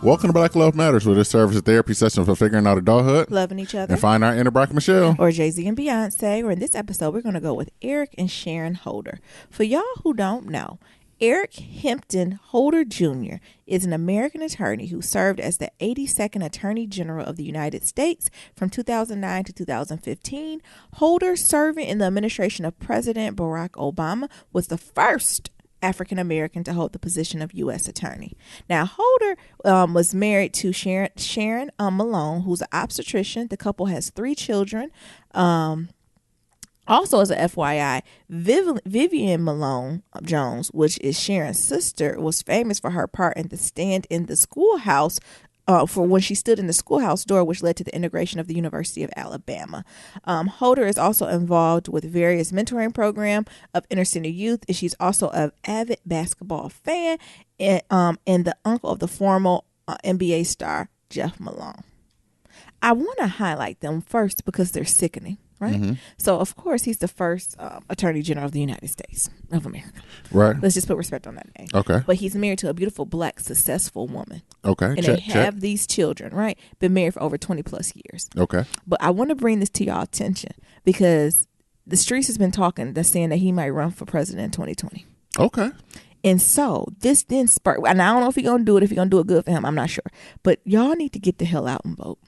Welcome to Black Love Matters, where this serves as a therapy session for figuring out adulthood, loving each other, and find our inner Brock Michelle. Or Jay-Z and Beyonce. Or in this episode, we're going to go with Eric and Sharon Holder. For y'all who don't know, Eric Hampton Holder Jr. is an American attorney who served as the 82nd Attorney General of the United States from 2009 to 2015. Holder, serving in the administration of President Barack Obama, was the first African American to hold the position of U.S. Attorney. Now, Holder was married to Sharon Malone, who's an obstetrician. The couple has 3 children. Also, as a FYI, Vivian Malone Jones, which is Sharon's sister, was famous for her part in the stand in the schoolhouse for when she stood in the schoolhouse door, which led to the integration of the University of Alabama. Holder is also involved with various mentoring program of inner city youth, and she's also an avid basketball fan and the uncle of the former NBA star Jeff Malone. I want to highlight them first because they're sickening. Right. Mm-hmm. So, of course, he's the first Attorney General of the United States of America. Right. Let's just put respect on that name. Okay. But he's married to a beautiful, black, successful woman. Okay. And they have these children, right? Been married for over 20 plus years. Okay. But I want to bring this to y'all attention because the streets has been talking, they're saying that he might run for president in 2020. Okay. And so this then sparked, and I don't know if he's going to do it, if he's going to do it good for him, I'm not sure. But y'all need to get the hell out and vote.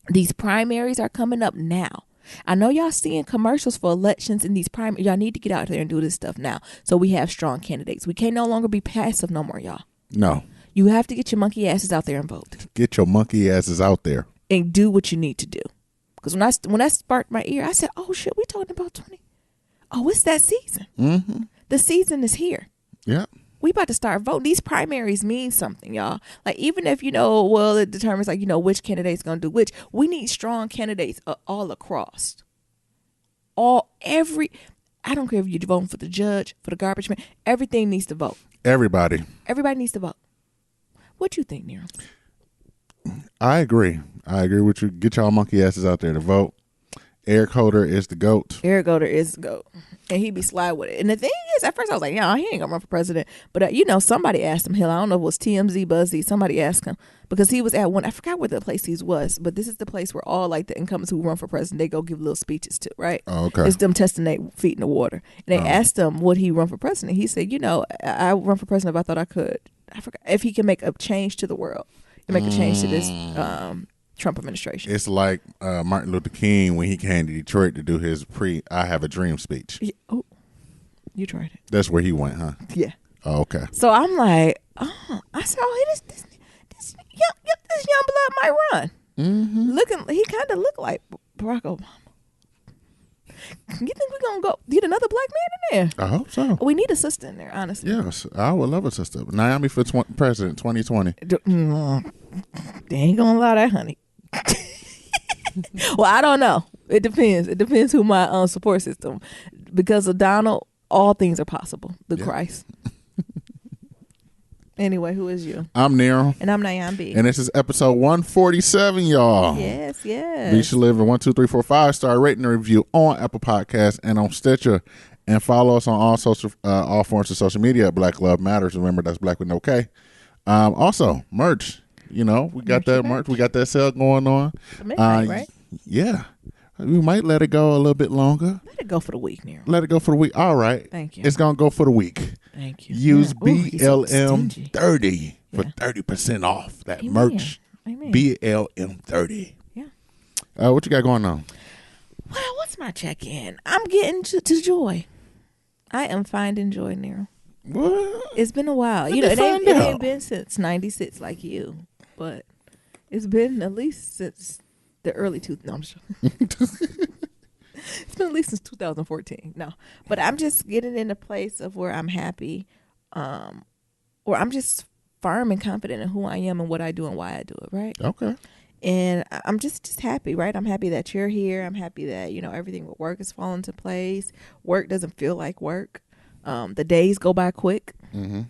These primaries are coming up now. I know y'all seeing commercials for elections in these primaries. Y'all need to get out there and do this stuff now so we have strong candidates. We can't no longer be passive no more, y'all. No. You have to get your monkey asses out there and vote. Get your monkey asses out there. And do what you need to do. Because when I sparked my ear, I said, oh, shit, we talking about 20. Oh, it's that season. Mm-hmm. The season is here. Yeah. We about to start voting. These primaries mean something, y'all. Like, even if, it determines, which candidate's going to do which. We need strong candidates all across. I don't care if you're voting for the judge, for the garbage man. Everything needs to vote. Everybody needs to vote. What you think, Niram? I agree with you. Get y'all monkey asses out there to vote. Eric Holder is the GOAT. Eric Holder is the GOAT. And he be sly with it. And the thing is, at first I was like, he ain't going to run for president. But, somebody asked him, I don't know if it was TMZ, BuzzFeed, somebody asked him. Because he was at one, I forgot where the place he was, but this is the place where all, the incumbents who run for president, they go give little speeches to, right? Oh, okay. It's them testing their feet in the water. And they asked him, would he run for president? He said, I run for president if I thought I could. I forgot. If he can make a change to the world, and make a change to this Trump administration. It's like Martin Luther King when he came to Detroit to do his I Have a Dream speech. Yeah. Oh, you tried it. That's where he went, huh? Yeah. Oh, okay. So I'm like, I said, this young blood might run. Mm-hmm. He kind of looked like Barack Obama. You think we're going to go get another black man in there? I hope so. We need a sister in there, honestly. Yes, I would love a sister. Naomi for president 2020. They ain't going to allow that, honey. Well, I don't know. It depends. It depends who my support system. Because of Donald, all things are possible. Christ. Anyway, who is you? I'm Niram. And I'm Niram. And this is episode 147, y'all. Yes. Be sure to leave a 1, 2, 3, 4, 5-star rating and review on Apple Podcasts and on Stitcher. And follow us on all forms of social media at Black Love Matters. Remember, that's Black with no K. Also, merch. We got that merch. We got that sale going on. Midnight, right? Yeah. We might let it go a little bit longer. Let it go for the week, Niram. Let it go for the week. All right. Thank you. It's going to go for the week. Thank you. Use BLM 30 for 30% off that merch. Amen. BLM 30. Yeah. What you got going on? Well, what's my check-in? I'm getting to joy. I am finding joy, Niram. What? It's been a while. It ain't been since 96 like you, but it's been at least since the early No, I'm sure. It's been at least since 2014. No, but I'm just getting in a place of where I'm happy, where I'm just firm and confident in who I am and what I do and why I do it. Right. Okay. And I'm just happy, right? I'm happy that you're here. I'm happy that, everything with work is falling into place. Work doesn't feel like work. The days go by quick. Mm-hmm.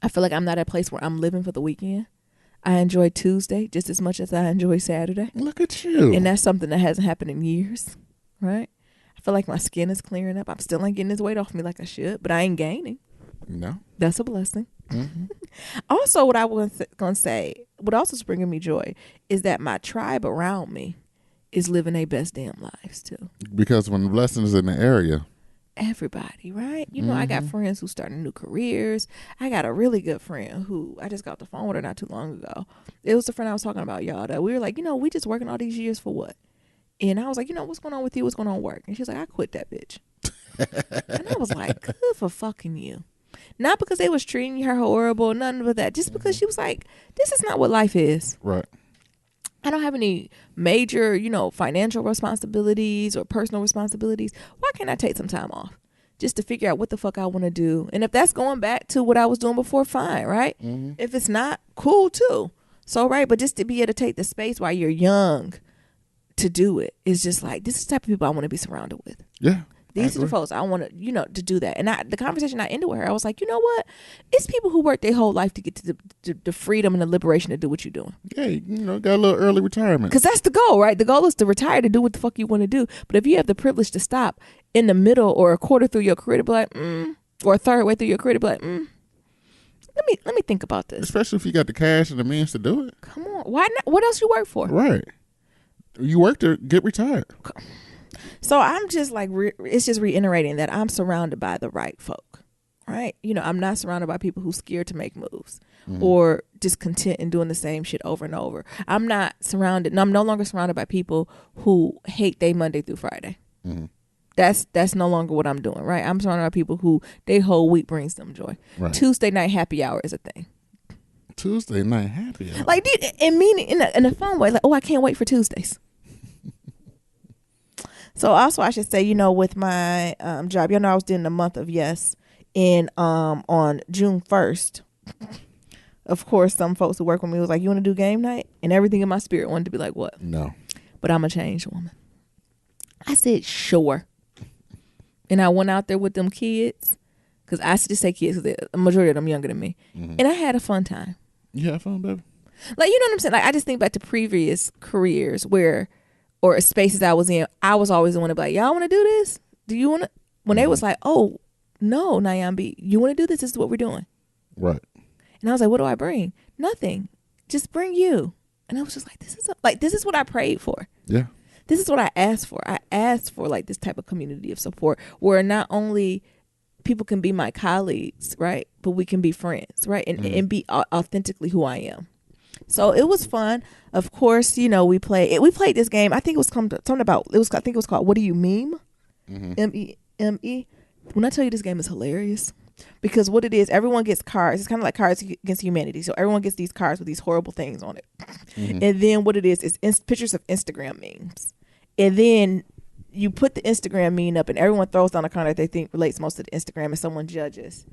I feel like I'm not at a place where I'm living for the weekend. I enjoy Tuesday just as much as I enjoy Saturday. Look at you. And that's something that hasn't happened in years, right? I feel like my skin is clearing up. I'm still ain't getting this weight off me like I should, but I ain't gaining. No. That's a blessing. Mm-hmm. Also, what I was going to say, what also is bringing me joy is that my tribe around me is living their best damn lives too. Because when the blessing is in the area. Everybody, right? You know, I got friends who starting new careers. I got a really good friend who I just got off the phone with her not too long ago. It was the friend I was talking about, y'all, that we were like, we just working all these years for what? And I was like, what's going on with you? What's going on with work? And she's like, I quit that bitch. And I was like, good for fucking you. Not because they was treating her horrible, nothing but that. Just because she was like, this is not what life is. Right. I don't have any major, financial responsibilities or personal responsibilities. Why can't I take some time off just to figure out what the fuck I want to do? And if that's going back to what I was doing before, fine, right? Mm-hmm. If it's not, cool too. So, right, but just to be able to take the space while you're young to do it is just like, this is the type of people I want to be surrounded with. Yeah. These are the folks I want to, to do that. And the conversation I ended with her, I was like, you know what? It's people who work their whole life to get to the freedom and the liberation to do what you're doing. Yeah, got a little early retirement. Because that's the goal, right? The goal is to retire to do what the fuck you want to do. But if you have the privilege to stop in the middle or a quarter through your career to be like, or a third way through your career to be like, let me think about this. Especially if you got the cash and the means to do it. Come on. Why not? What else you work for? Right. You work to get retired. So I'm just like, it's just reiterating that I'm surrounded by the right folk, right? I'm not surrounded by people who's scared to make moves or just content in doing the same shit over and over. I'm no longer surrounded by people who hate they Monday through Friday. Mm-hmm. That's no longer what I'm doing, right? I'm surrounded by people who their whole week brings them joy. Right. Tuesday night happy hour is a thing. Tuesday night happy hour? Like, and meaning in a fun way, like, I can't wait for Tuesdays. So also I should say, with my job, I was doing the month of yes. And on June 1st, of course, some folks who work with me was like, you want to do game night? And everything in my spirit wanted to be like, what? No. But I'm a changed woman. I said, sure. And I went out there with them kids. Because I just say kids because the majority of them younger than me. Mm-hmm. And I had a fun time. You had fun, baby? Like, you know what I'm saying? Like, I just think back to previous careers or spaces I was in, I was always the one to be like, y'all want to do this? Do you want to? When they was like, oh, no, Niram, you want to do this? This is what we're doing. Right. And I was like, what do I bring? Nothing. Just bring you. And I was just like, this is what I prayed for. Yeah. This is what I asked for. I asked for like this type of community of support where not only people can be my colleagues, right? But we can be friends, right? And be authentically who I am. So it was fun. Of course, we played this game. I think it was something about I think it was called What Do You Meme? M-E-M-E. When I tell you this game is hilarious because what it is, everyone gets cards. It's kind of like Cards Against Humanity. So everyone gets these cards with these horrible things on it. Mm-hmm. And then what it is pictures of Instagram memes. And then you put the Instagram meme up and everyone throws down a card that they think relates most to the Instagram and someone judges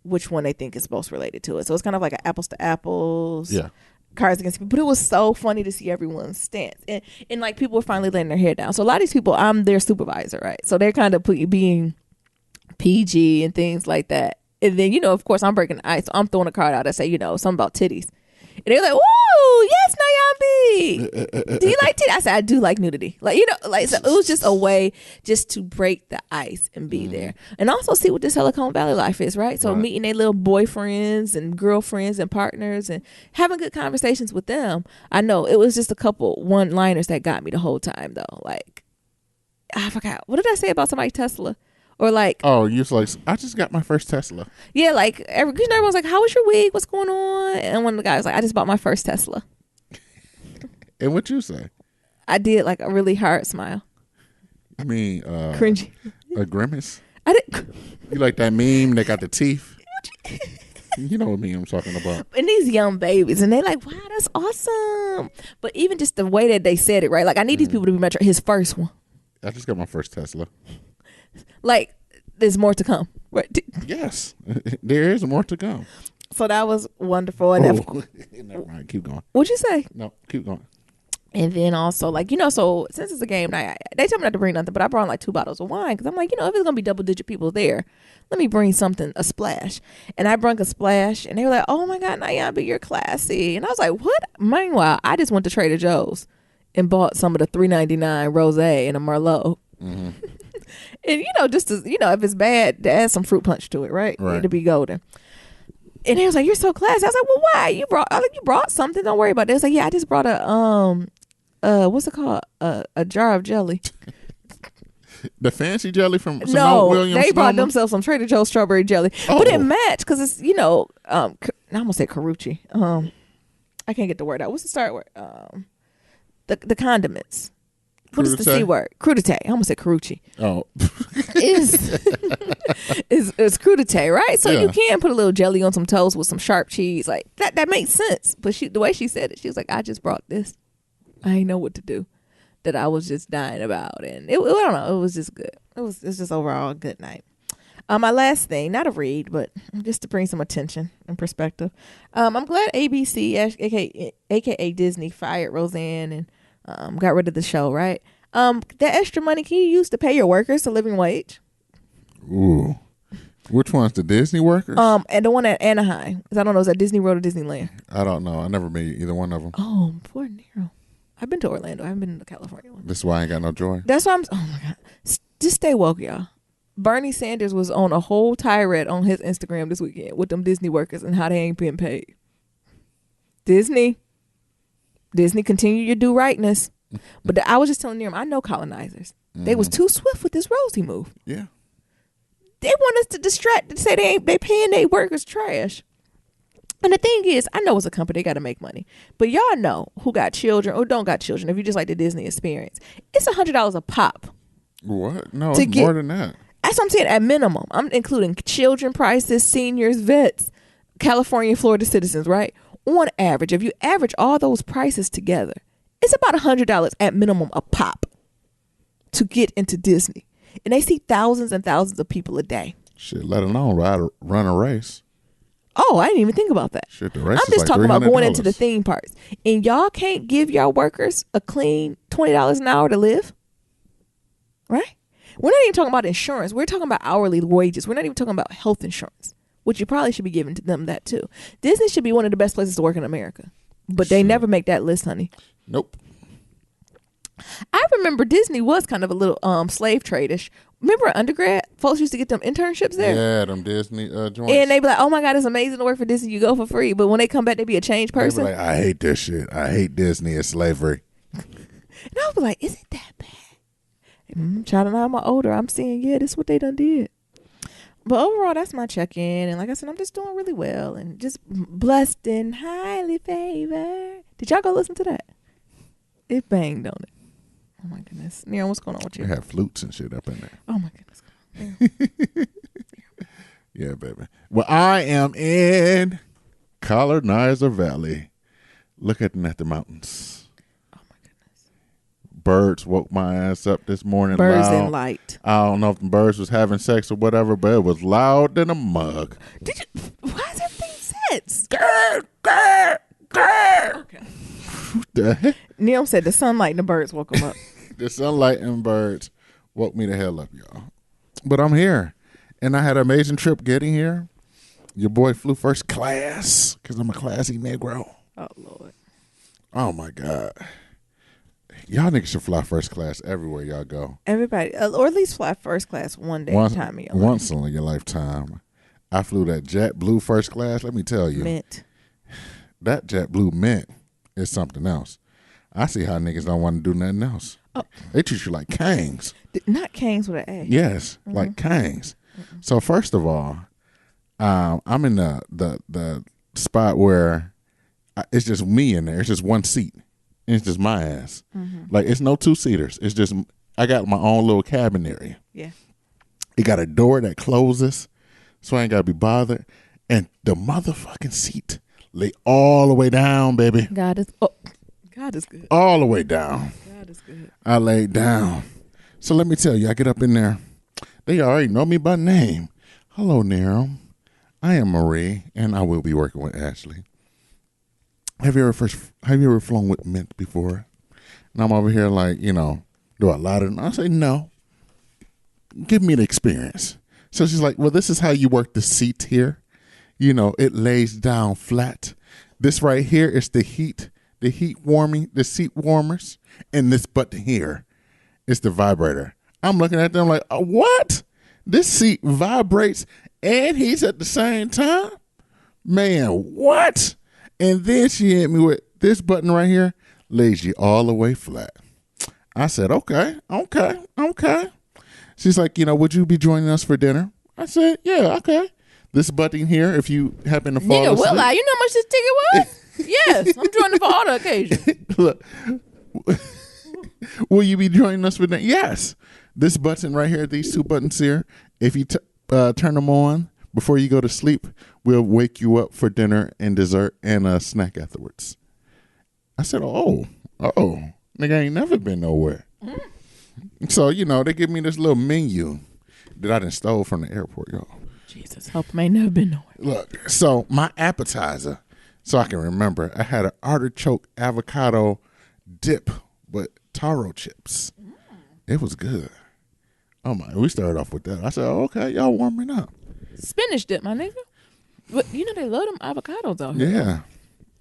which one they think is most related to it. So it's kind of like an apples to apples. Yeah. Cards Against People, but it was so funny to see everyone's stance and like people were finally letting their hair down. So a lot of these people, I'm their supervisor, right? So they're kind of being PG and things like that. And then of course I'm breaking the ice, so I'm throwing a card out that say something about titties, and they're like, "Ooh, yes, Niram, do you like titties?" I said, "I do like nudity." Like so it was just a way just to break the ice and be there, and also see what this Silicon Valley life is, right? So meeting their little boyfriends and girlfriends and partners and having good conversations with them. I know it was just a couple one-liners that got me the whole time though. Like I forgot, what did I say about somebody's Tesla? Or like, oh, you're like, I just got my first Tesla. Yeah, like everyone's like, how was your week? What's going on? And one of the guys was like, I just bought my first Tesla. And what you say? I did like a really hard smile. I mean, cringy. A grimace. I did. You like that meme? They got the teeth. You know what meme I'm talking about. And these young babies, and they like, wow, that's awesome. But even just the way that they said it, right? Like, I need these people to be his first one. I just got my first Tesla. Like, there's more to come, right? Yes, there is more to come. So that was wonderful. And never mind. Keep going. What'd you say? No, keep going. And then also, like, so since it's a game night, they told me not to bring nothing, but I brought like 2 bottles of wine because I'm like, if it's going to be double-digit people there, let me bring something, a splash. And I brought a splash, and they were like, oh, my God, Niram, you're classy. And I was like, what? Meanwhile, I just went to Trader Joe's and bought some of the $3.99 rosé and a Merlot. Mm-hmm. And, just to, if it's bad, to add some fruit punch to it, right? It'll be golden. And they was like, "You're so classy." I was like, "Well, why? You brought something. Don't worry about it." They was like, "Yeah, I just brought what's it called? A jar of jelly." The fancy jelly from No, Williams. they brought themselves some Trader Joe's strawberry jelly, but it matched because it's I'm gonna say Carucci. I can't get the word out. What's the start word? The condiments. What is the C word? Crudité. I almost said Carucci. Oh. It's crudité, right? So you can put a little jelly on some toast with some sharp cheese. Like that makes sense. But the way she said it, she was like, "I just brought this. I ain't know what to do." That I was just dying about. And I don't know, it was just good. It's just overall a good night. My last thing, not a read, but just to bring some attention and perspective. I'm glad ABC, aka Disney, fired Roseanne and got rid of the show, right? That extra money, can you use to pay your workers a living wage? Ooh. Which one's the Disney workers? And the one at Anaheim. Because I don't know, is that Disney World or Disneyland? I don't know. I never made either one of them. Oh, poor Niram. I've been to Orlando. I haven't been to the California one. This is why I ain't got no joy. That's why oh my God. Just stay woke, y'all. Bernie Sanders was on a whole tirade on his Instagram this weekend with them Disney workers and how they ain't being paid. Disney, continue your do rightness. But I was just telling them, I know colonizers. Mm-hmm. They was too swift with this Rosie move. Yeah. They want us to distract and say they paying their workers trash. And the thing is, I know it's a company, they got to make money. But y'all know who got children or don't got children. If you just like the Disney experience, it's $100 a pop. What? No, it's more than that. That's what I'm saying. At minimum, I'm including children prices, seniors, vets, California, Florida citizens, right? On average, if you average all those prices together, it's about $100 at minimum a pop to get into Disney. And they see thousands and thousands of people a day. Shit, let alone run a race. Oh, I didn't even think about that. Shit, the race I'm just is talking like about going into the theme parks. And y'all can't give y'all workers a clean $20 an hour to live? Right? We're not even talking about insurance. We're talking about hourly wages. We're not even talking about health insurance, which you probably should be giving to them that too. Disney should be one of the best places to work in America. But they never make that list, honey. Nope. I remember Disney was kind of a little slave trade-ish. Remember undergrad? Folks used to get them internships there. Yeah, them Disney joints. And they be like, "Oh my God, it's amazing to work for Disney. You go for free." But when they come back, they be a changed person. They be like, "I hate this shit. I hate Disney. It's slavery." And I was like, "Is it that bad?" Child, and I'm older. I'm seeing, yeah, this is what they done did. But overall, that's my check-in. And like I said, I'm just doing really well and just blessed and highly favored. Did y'all go listen to that? It banged on it. Oh my goodness. Niram, what's going on with you? They have flutes and shit up in there. Oh my goodness. Yeah, baby. Well, I am in Colonizer Valley, looking at the mountains. Oh my goodness. Birds woke my ass up this morning. Birds loud. in light. I don't know if the birds was having sex or whatever, but it was loud than a mug. Why is everything sense? Grr, grr, grr. Okay. What the heck? Niram said the sunlight and the birds woke him up. The sunlight and birds woke me the hell up, y'all. But I'm here. And I had an amazing trip getting here. Your boy flew first class because I'm a classy Negro. Oh, Lord. Oh, my God. Y'all niggas should fly first class everywhere y'all go. Everybody, or at least fly first class one day once, time in your life. Once in your lifetime. I flew that JetBlue first class. Let me tell you. Mint. That JetBlue Mint is something else. I see how niggas don't want to do nothing else. Oh. They treat you like kangs. Not kangs with an A. Yes, like kangs. So first of all, I'm in the spot where it's just me in there. It's just one seat. And it's just my ass. Like it's no two-seaters. It's just I got my own little cabin area. Yeah. It got a door that closes, so I ain't gotta be bothered. And the motherfucking seat lay all the way down, baby. God is good. All the way down. God is good. I laid down. So let me tell you, I get up in there. They already know me by name. Hello, Niram. I am Marie, and I will be working with Ashley. Have you ever flown with Mint before? And I'm over here like, do a lot of. I say no. Give me the experience. So she's like, well, this is how you work the seat here. It lays down flat. This right here is the seat warmers, and this button here is the vibrator. I'm looking at them like, what? This seat vibrates and heats at the same time? Man, what? And then she hit me with this button right here, lays you all the way flat. I said, okay. She's like, would you be joining us for dinner? I said, yeah, okay. This button here, if you happen to fall Nigga, asleep. will I? You know how much this ticket was? Yes, I'm joining for all the occasions. Look, will you be joining us for dinner? Yes. This button right here, these two buttons here, if you turn them on before you go to sleep, we'll wake you up for dinner and dessert and a snack afterwards. I said, oh, nigga ain't never been nowhere. So, they give me this little menu that I done stole from the airport, y'all. Jesus, hope I ain't never been nowhere. Look, so my appetizer, so I can remember, I had an artichoke avocado dip with taro chips. It was good. Oh my, we started off with that. I said, okay, y'all warming up. Spinach dip, my nigga. But they love them avocados out here. Yeah.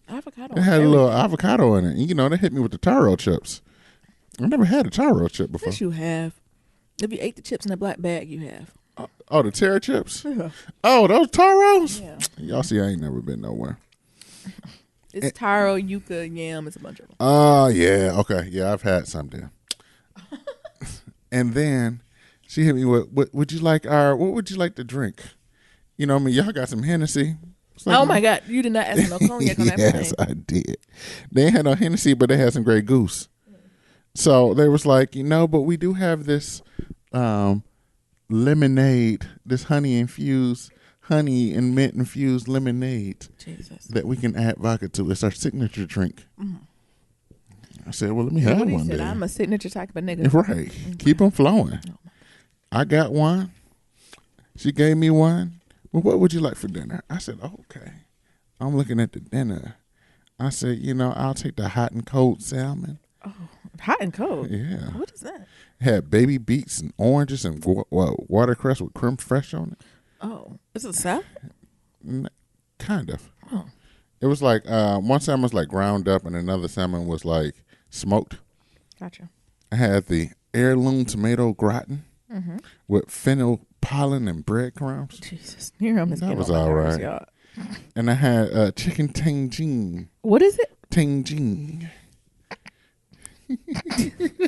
Avocado. It had a little avocado in it. And, they hit me with the taro chips. I never had a taro chip before. Yes, you have. If you ate the chips in a black bag, you have. Oh, the taro chips? Yeah. Oh, those taros? Yeah. Y'all see, I ain't never been nowhere. It's taro, yuca, yam. It's a bunch of them. Oh, yeah. Okay. Yeah, I've had some there. And then she hit me with, what would you like to drink? Y'all got some Hennessy. Like, oh, my God. You did not ask for no cognac on that plane. Yes, I did. They ain't had no Hennessy, but they had some Grey Goose. So they was like, but we do have this lemonade, this honey and mint infused lemonade. Jesus. That we can add vodka to. It's our signature drink. I said, well, let me have one said, then. I'm a signature type of nigga. Right. Keep them flowing. I got one. She gave me one. Well, what would you like for dinner? I said, okay. I'm looking at the dinner. I said, I'll take the hot and cold salmon. Oh, hot and cold? Yeah. What is that? Had baby beets and oranges and watercress with creme fraiche on it. Oh, is it salad? Kind of. Oh. It was like one salmon was like ground up and another salmon was like smoked. Gotcha. I had the heirloom tomato gratin with fennel pollen and breadcrumbs. Jesus, Niram is that getting was on my all nerves, right. y'all. And I had chicken tangine. What is it? Tangine.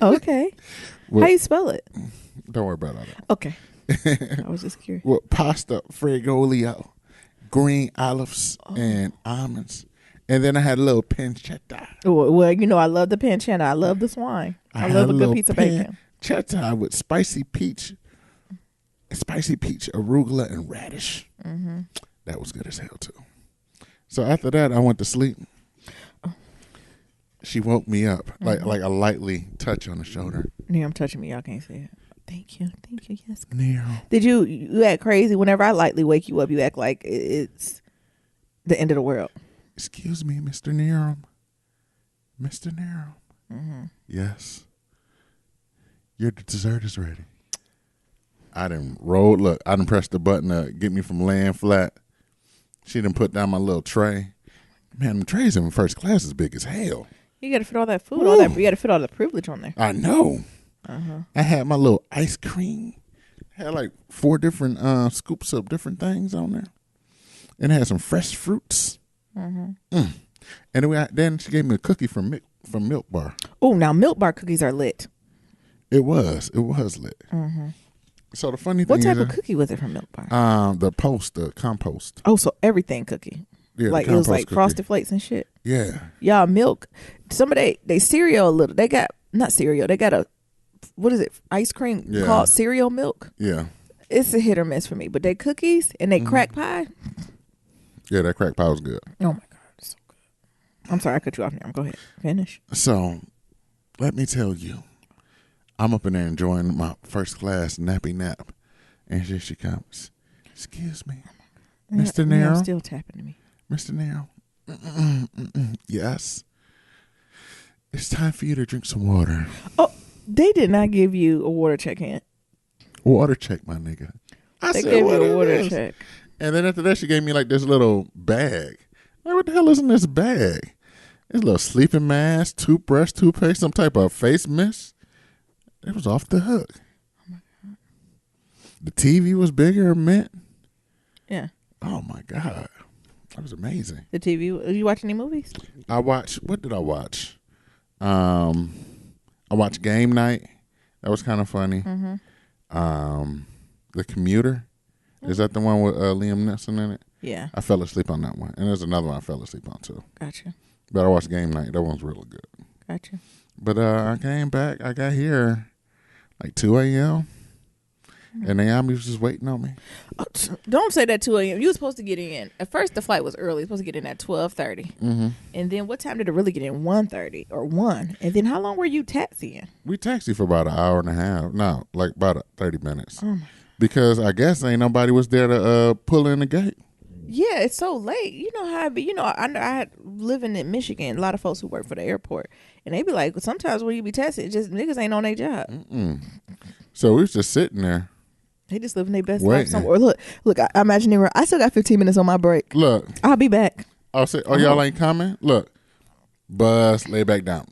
Okay. How you spell it? Don't worry about all that. Okay. I was just curious. With pasta frigoglio, green olives, and almonds. And then I had a little pancetta. Well, I love the pancetta. I love the swine. I love a good piece of bacon. Pancetta with spicy peach, arugula, and radish. That was good as hell, too. So after that, I went to sleep. She woke me up, like a lightly touch on the shoulder. I'm touching me. Y'all can't see it. Thank you. Yes. Nero. Did you act crazy? Whenever I lightly wake you up, you act like it's the end of the world. Excuse me, Mr. Niram. Mr. Niram. Yes. Your dessert is ready. I done pressed the button to get me from laying flat. She done put down my little tray. Man, the trays in first class is big as hell. You got to fit all that food, you got to fit all the privilege on there. I know. I had my little ice cream. Had like 4 different scoops of different things on there. And it had some fresh fruits. And then she gave me a cookie from Milk Bar. Oh, now Milk Bar cookies are lit. It was lit. So the funny thing what is, type of cookie was it from Milk Bar? The compost. Oh, so everything cookie. Yeah, like it was like cookie. Frosted Flakes and shit. Yeah. Y'all milk. Some of they cereal a little. They got not cereal. They got what is it? Ice cream called cereal milk. Yeah. It's a hit or miss for me. But they cookies and they crack pie. Yeah, that crack pie was good. Oh my God, it's so good. I'm sorry I cut you off now. Go ahead. Finish. So, let me tell you, I'm up in there enjoying my first class nappy nap, and here she comes. Excuse me, Mr. Nero. Still tapping to me. Mr. Nero. Yes. It's time for you to drink some water. Oh, they did not give you a water check in. Water check, my nigga. They gave you a water check. And then after that, she gave me like this little bag. Like, what the hell is in this bag? It's a little sleeping mask, toothbrush, toothpaste, some type of face mist. It was off the hook. Oh my God. The TV was bigger, mint. Yeah. Oh my God. That was amazing. The TV. Did you watch any movies? What did I watch? I watched Game Night. That was kind of funny. Mm-hmm. The Commuter. Is that the one with Liam Neeson in it? Yeah. I fell asleep on that one. And there's another one I fell asleep on too. Gotcha. But I watched Game Night. That one's really good. Gotcha. But I came back. I got here like 2 a.m. And Naomi was just waiting on me. Oh, don't say that 2 a.m. You were supposed to get in. At first, the flight was early. You were supposed to get in at 12:30. Mm-hmm. And then what time did it really get in? 1:30 or 1? And then how long were you taxiing? We taxied for about an hour and a half. No, like about 30 minutes. Oh, my. Because I guess ain't nobody was there to pull in the gate. Yeah, it's so late. You know how it be. You know, I had living in Michigan, a lot of folks who work for the airport. And they be like, sometimes when you be taxiing, just niggas ain't on their job. Mm-mm. So we was just sitting there. They just living their best life somewhere. Look, I imagine Niram. I still got 15 minutes on my break. Look. I'll be back. Y'all ain't coming? Look. Bus, lay back down.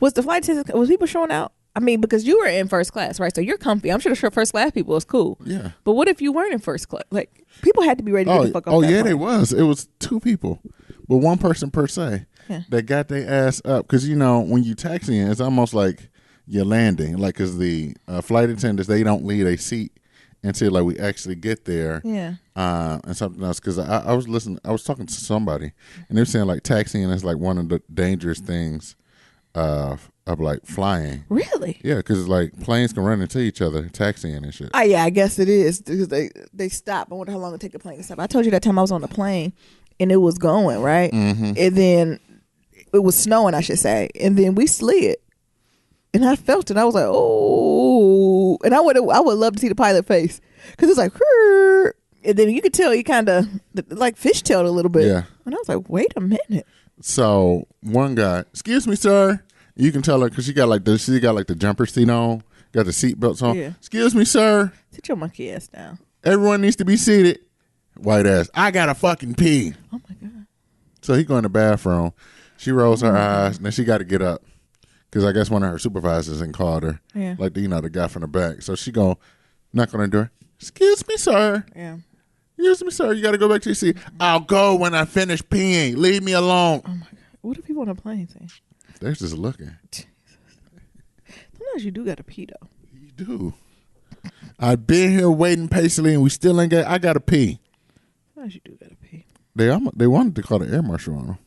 Was the flight attendant, was people showing out? I mean, because you were in first class, right? So you're comfy. I'm sure the first class people was cool. Yeah. But what if you weren't in first class? Like, people had to be ready to get the fuck off that yeah, plane. they was. It was 2 people. But 1 person per se. Yeah. That got their ass up. Because, you know, when you taxiing, it's almost like you're landing. Like, because the flight attendants, they don't leave a seat until, like, we actually get there. Yeah. And something else. Because I was talking to somebody, and they were saying, like, taxiing is, like, one of the dangerous things of like flying. Really? Yeah, because like planes can run into each other, taxiing and shit. Yeah, I guess it is because they stop. I wonder how long it take the plane to stop. I told you that time I was on the plane and it was going right, Mm-hmm. and then it was snowing, I should say, and then we slid, and I felt it. I was like, oh, and I would love to see the pilot face because it's like, Hurr. And then you could tell he kind of like fishtailed a little bit. Yeah, and I was like, wait a minute. So one guy, excuse me, sir. You can tell her because she got like the jumper seat on, got the seat belts on. Yeah. Excuse me, sir. Sit your monkey ass down. Everyone needs to be seated. White ass. I gotta fucking pee. Oh my god. So he go in the bathroom. She rolls her eyes, and then she got to get up because I guess one of her supervisors and called her. Yeah. Like the guy from the back. So she go knock on the door. Excuse me, sir. Yeah. Excuse me, sir. You got to go back to your seat. I'll go when I finish peeing. Leave me alone. Oh my god. What do people on a plane say? They're just looking. Jesus. Sometimes you do got to pee though. You do. I've been here waiting patiently, and we still ain't got. I got to pee. Sometimes you do got to pee. They wanted to call the air marshal on them.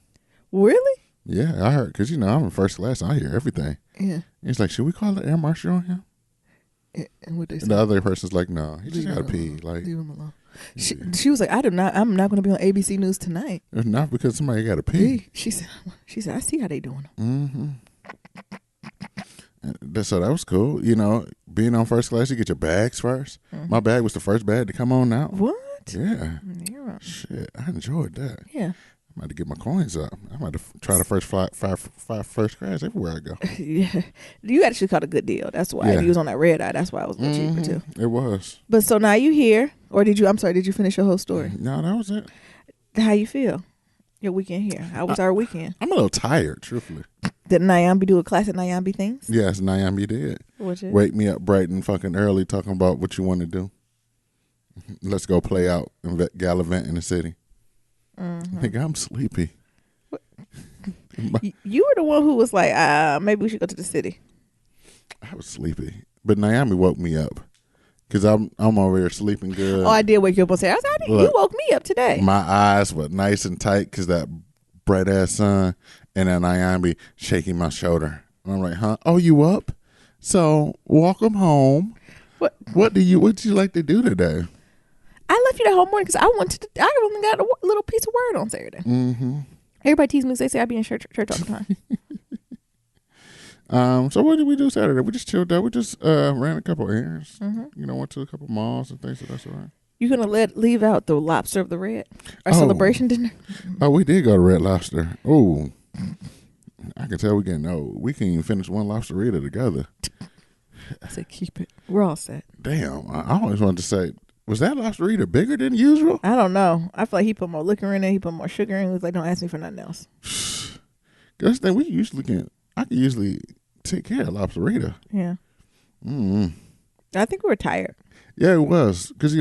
Really? Yeah, I heard because I'm in first class. I hear everything. Yeah. He's like, should we call the air marshal on him? And what they say? And the other person's like, no, he just got to pee. Like, leave him alone. She was like, I'm not going to be on ABC News tonight. It's not because somebody got to pee. She said, I see how they doing them. Mm-hmm. So that was cool. Being on first class, you get your bags 1st. Mm-hmm. My bag was the first bag to come on out. What? Yeah. Niram. Shit, I enjoyed that. Yeah. I'm about to get my coins up. I'm about to try the first five first class everywhere I go. Yeah. You actually caught a good deal. That's why. Yeah. If you was on that red eye, that's why it was a little cheaper too. It was. But so now you here, or did you finish your whole story? No, that was it. How you feel? Your weekend here. How was our weekend? I'm a little tired, truthfully. Did Nyambi do a classic Nyambi things? Yes, Nyambi did. What's it? Wake me up bright and fucking early talking about what you want to do. Let's go play out and gallivant in the city. Mm-hmm. Nigga, I'm sleepy. You were the one who was like, maybe we should go to the city. I was sleepy. But Naomi woke me up. Because I'm over here sleeping good. Oh, I did wake you up and say, you woke me up today. My eyes were nice and tight because that bright ass sun. And then Naomi shaking my shoulder. And I'm like, huh? Oh, you up? So welcome home. What do you like to do today? I left you that whole morning because I only got a little piece of word on Saturday. Mm-hmm. Everybody teases me because they say I be in church all the time. So what did we do Saturday? We just chilled out. We just ran a couple errands. Mm-hmm. Went to a couple malls and things of that sort. You gonna leave out the lobster of the red? Our celebration dinner? Oh, we did go to Red Lobster. Oh, I can tell we getting old. We can't even finish one lobsterita together. I said keep it. We're all set. Damn, I always wanted to say, was that lobsterita bigger than usual? I don't know. I feel like he put more liquor in it. He put more sugar in it. He was like, don't ask me for nothing else. That's the thing I can usually take care of lobsterita. Yeah. Mm-hmm. I think we were tired. Yeah, it was. Because,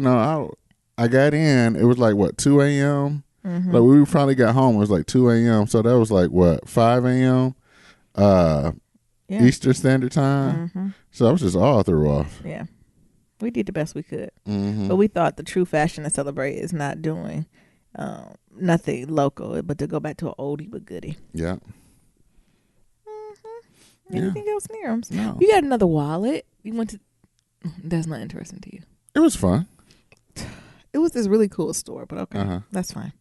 I got in. It was like what 2 a.m. Like we finally got home. It was like 2 a.m. So that was like what 5 a.m. Eastern Standard Time. So I was just all threw off. Yeah, we did the best we could, but we thought the true fashion to celebrate is not doing nothing local, but to go back to an oldie but goodie. Yeah. Anything else, Niram? No. You got another wallet. You went to. That's not interesting to you. It was fun. It was this really cool store, but okay, that's fine.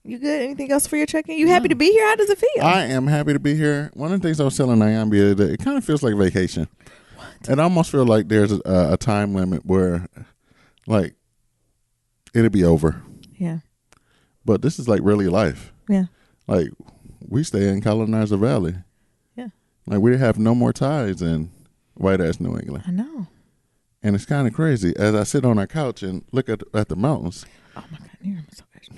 You good? Anything else for your check-in? You happy to be here? How does it feel? I am happy to be here. One of the things I was telling Niram the other day, it kind of feels like vacation. What? I almost feel like there's a time limit where, like, it'll be over. Yeah. But this is like really life. Yeah. Like, we stay in Colonizer Valley. Yeah. Like, we have no more ties in white-ass New England. I know. And it's kind of crazy. As I sit on our couch and look at the mountains. Oh, my God. Niram is so extra.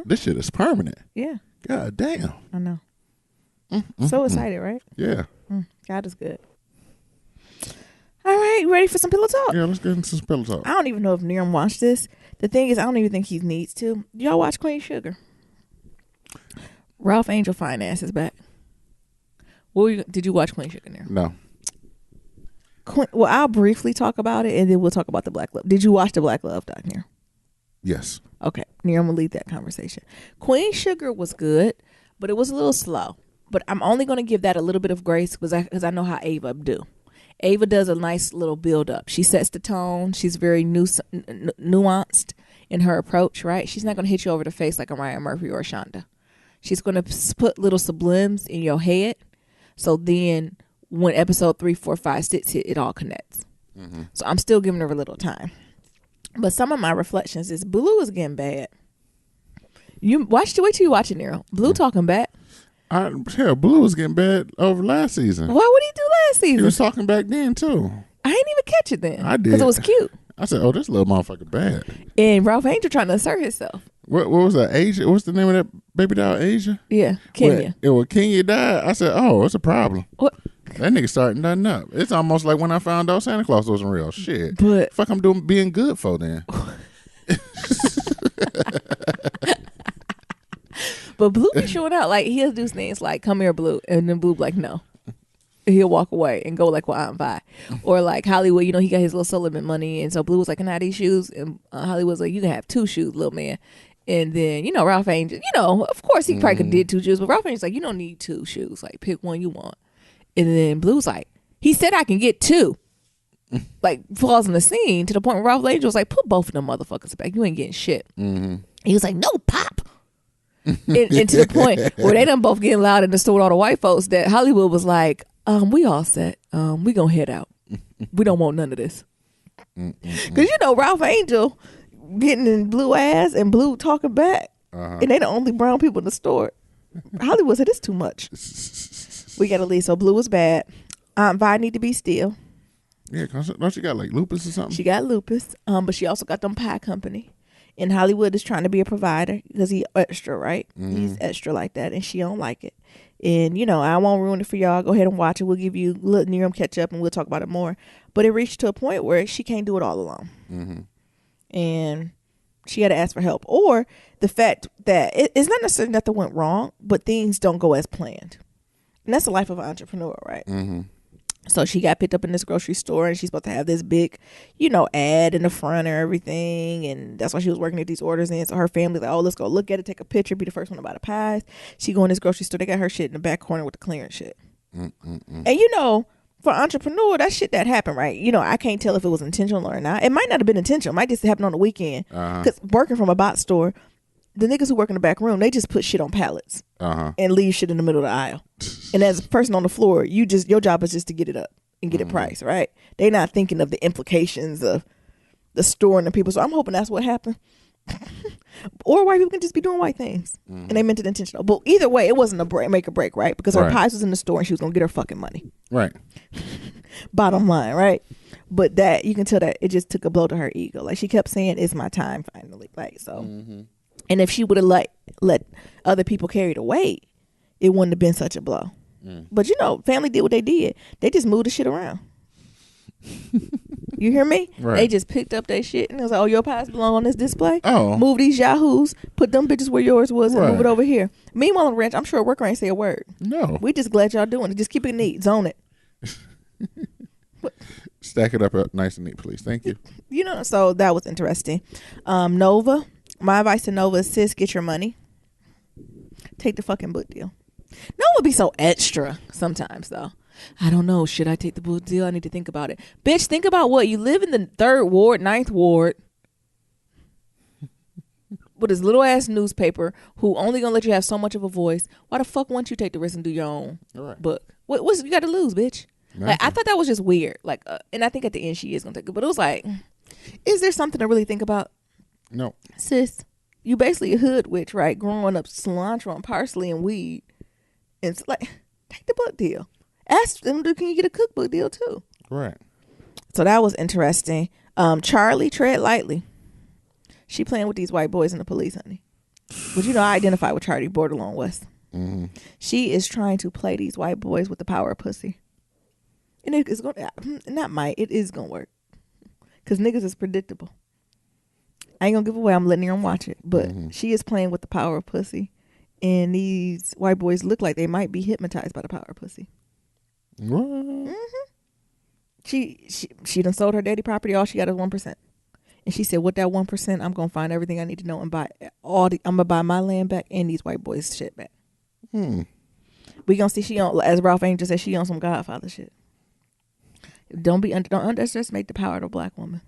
This shit is permanent. Yeah. God damn. I know. So excited, right? Yeah. God is good. All right, ready for some pillow talk? Yeah, let's get into some pillow talk. I don't even know if Niram watched this. The thing is, I don't even think he needs to. Y'all watch Queen Sugar? Ralph Angel Finance is back. Did you watch Queen Sugar, Niram? No. Well, I'll briefly talk about it, and then we'll talk about the Black Love. Did you watch the Black Love doc, Niram? Yes. Okay, Niram will lead that conversation. Queen Sugar was good, but it was a little slow. But I'm only going to give that a little bit of grace because I know how Ava do. Ava does a nice little build up. She sets the tone. She's very nuanced in her approach, right? She's not going to hit you over the face like a Ryan Murphy or a Shonda. She's going to put little sublims in your head. So then when episode 3, 4, 5, 6 hit, it all connects. So I'm still giving her a little time. But some of my reflections is Blue is getting bad. Wait till you watch it, Nero. Blue talking back. Blue was getting bad over last season. Why would he do last season? He was talking back then too. I didn't even catch it then. I did. Because it was cute. I said, oh, this little motherfucker bad. And Ralph Angel trying to assert himself. What was that? Asia? What's the name of that baby doll? Asia? Yeah, Kenya. When Kenya died, I said, oh, it's a problem. What? That nigga starting nothing up. It's almost like when I found out Santa Claus wasn't real. Shit. But fuck, I'm being good for then. But Blue be showing out. Like, he'll do things like, come here, Blue. And then Blue be like, no. He'll walk away and go like, well, I'm fine. Or like Hollywood, he got his little Sullivan money. And so Blue was like, can I have these shoes? And Hollywood's like, you can have 2 shoes, little man. And then, Ralph Angel, of course he probably could have did 2 shoes. But Ralph Angel's like, you don't need 2 shoes. Like, pick one you want. And then Blue's like, he said I can get 2. Like, falls in the scene to the point where Ralph Angel was like, put both of them motherfuckers back. You ain't getting shit. He was like, no, Pop. and to the point where they done both getting loud in the store with all the white folks that Hollywood was like, we all set. We gonna head out. We don't want none of this. Because Ralph Angel getting in Blue ass and Blue talking back. And they the only brown people in the store. Hollywood said it's too much. We gotta leave. So Blue was bad. Aunt Vi need to be still. Yeah, cause don't she got like lupus or something? She got lupus. But she also got them pie company. And Hollywood is trying to be a provider because he's extra, right? He's extra like that, and she don't like it. And, I won't ruin it for y'all. Go ahead and watch it. We'll give you let Niram catch up, and we'll talk about it more. But it reached to a point where she can't do it all alone. And she had to ask for help. Or the fact that it's not necessarily nothing went wrong, but things don't go as planned. And that's the life of an entrepreneur, right? So she got picked up in this grocery store, and she's supposed to have this big, ad in the front or everything. And that's why she was working at these orders in. So her family's like, oh, let's go look at it, take a picture, be the first one to buy the pies. She go in this grocery store. They got her shit in the back corner with the clearance shit. And, for an entrepreneur, that shit that happened, right? I can't tell if it was intentional or not. It might not have been intentional. It might just happen on the weekend. Because working from a box store, the niggas who work in the back room, they just put shit on pallets and leave shit in the middle of the aisle. And as a person on the floor, your job is just to get it up and get it priced, right? They're not thinking of the implications of the store and the people. So I'm hoping that's what happened. Or white people can just be doing white things. And they meant it intentional. But either way, it wasn't a make or break, right? Because her pies was in the store and she was going to get her fucking money. Right. Bottom line, right? But that, you can tell that it just took a blow to her ego. Like, she kept saying, it's my time finally. Like, so. And if she would have let other people carry the weight, it wouldn't have been such a blow. But family did what they did. They just moved the shit around. You hear me? Right. They just picked up their shit and it was like, oh, your pies belong on this display. Oh. Move these yahoos, put them bitches where yours was, and move Right. it over here. Meanwhile, on the ranch, I'm sure a worker ain't say a word. No. We just glad y'all doing it. Just keep it neat. Zone it. Stack it up nice and neat, please. Thank you. You know, so that was interesting. Nova. My advice to Nova is, sis, get your money. Take the fucking book deal. Nova be so extra sometimes, though. I don't know. Should I take the book deal? I need to think about it. Bitch, think about what? You live in the 3rd Ward, 9th Ward with this little ass newspaper who only gonna let you have so much of a voice. Why the fuck won't you take the risk and do your own book? What's you got to lose, bitch? Like, I thought that was just weird. Like, and I think at the end she is gonna take it. But it was like, is there something to really think about? No. Sis, you basically a hood witch, right? Growing up cilantro and parsley and weed. And it's like, take the book deal. Ask them, can you get a cookbook deal too? Right. So that was interesting. Charlie, tread lightly. She playing with these white boys and the police, honey. But you know, I identify with Charlie Bordelon West. Mm-hmm. She is trying to play these white boys with the power of pussy. And it is going to, it is going to work. Because niggas is predictable. I ain't going to give away, I'm letting Niram watch it. But she is playing with the power of pussy. And these white boys look like they might be hypnotized by the power of pussy. What? Mm-hmm. She done sold her daddy property. All she got is 1%. And she said, with that 1%, I'm gonna find everything I need to know and buy I'm gonna buy my land back and these white boys' shit back. We gonna see she on, as Ralph Angel said, she on some Godfather shit. Don't underestimate the power of a black woman.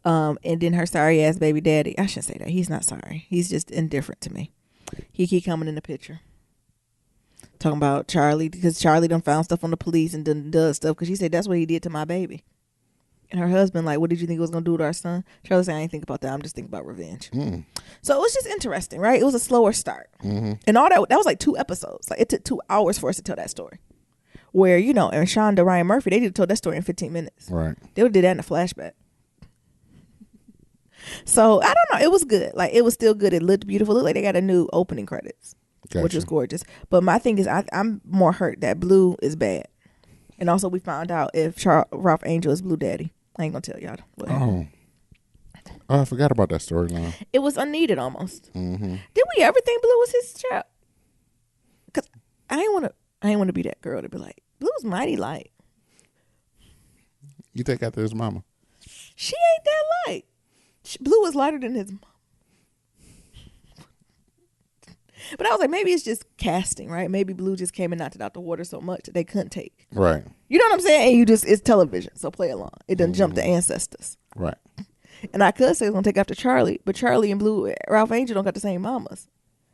And then her sorry ass baby daddy. I shouldn't say that. He's not sorry. He's just indifferent to me. He keep coming in the picture. Talking about Charlie, because Charlie done found stuff on the police and done does stuff because she said that's what he did to my baby. And her husband like, what did you think he was going to do to our son? Charlie said, I ain't think about that. I'm just thinking about revenge. So it was just interesting, right? It was a slower start. And all that was like 2 episodes. Like it took 2 hours for us to tell that story. Where, you know, and Shonda Ryan Murphy, they just told that story in 15 minutes. Right. They would have did that in a flashback. So I don't know. It was good. Like it was still good. It looked beautiful. It looked like they got a new opening credits. Gotcha. Which was gorgeous. But my thing is, I'm more hurt that Blue is bad. And also we found out if Ralph Angel is Blue Daddy. I ain't going to tell y'all. Oh, I forgot about that storyline. It was unneeded almost. Did we ever think Blue was his child? Because I ain't want to be that girl to be like, Blue's mighty light. You think after his mama? She ain't that light. Blue was lighter than his mama. But I was like, maybe it's just casting, right? Maybe Blue just came and knocked it out the water so much that they couldn't take. Right. You know what I'm saying? And it's television, so play along. It doesn't jump the ancestors. Right. And I could say it's going to take after Charlie, but Charlie and Blue, Ralph Angel don't got the same mamas.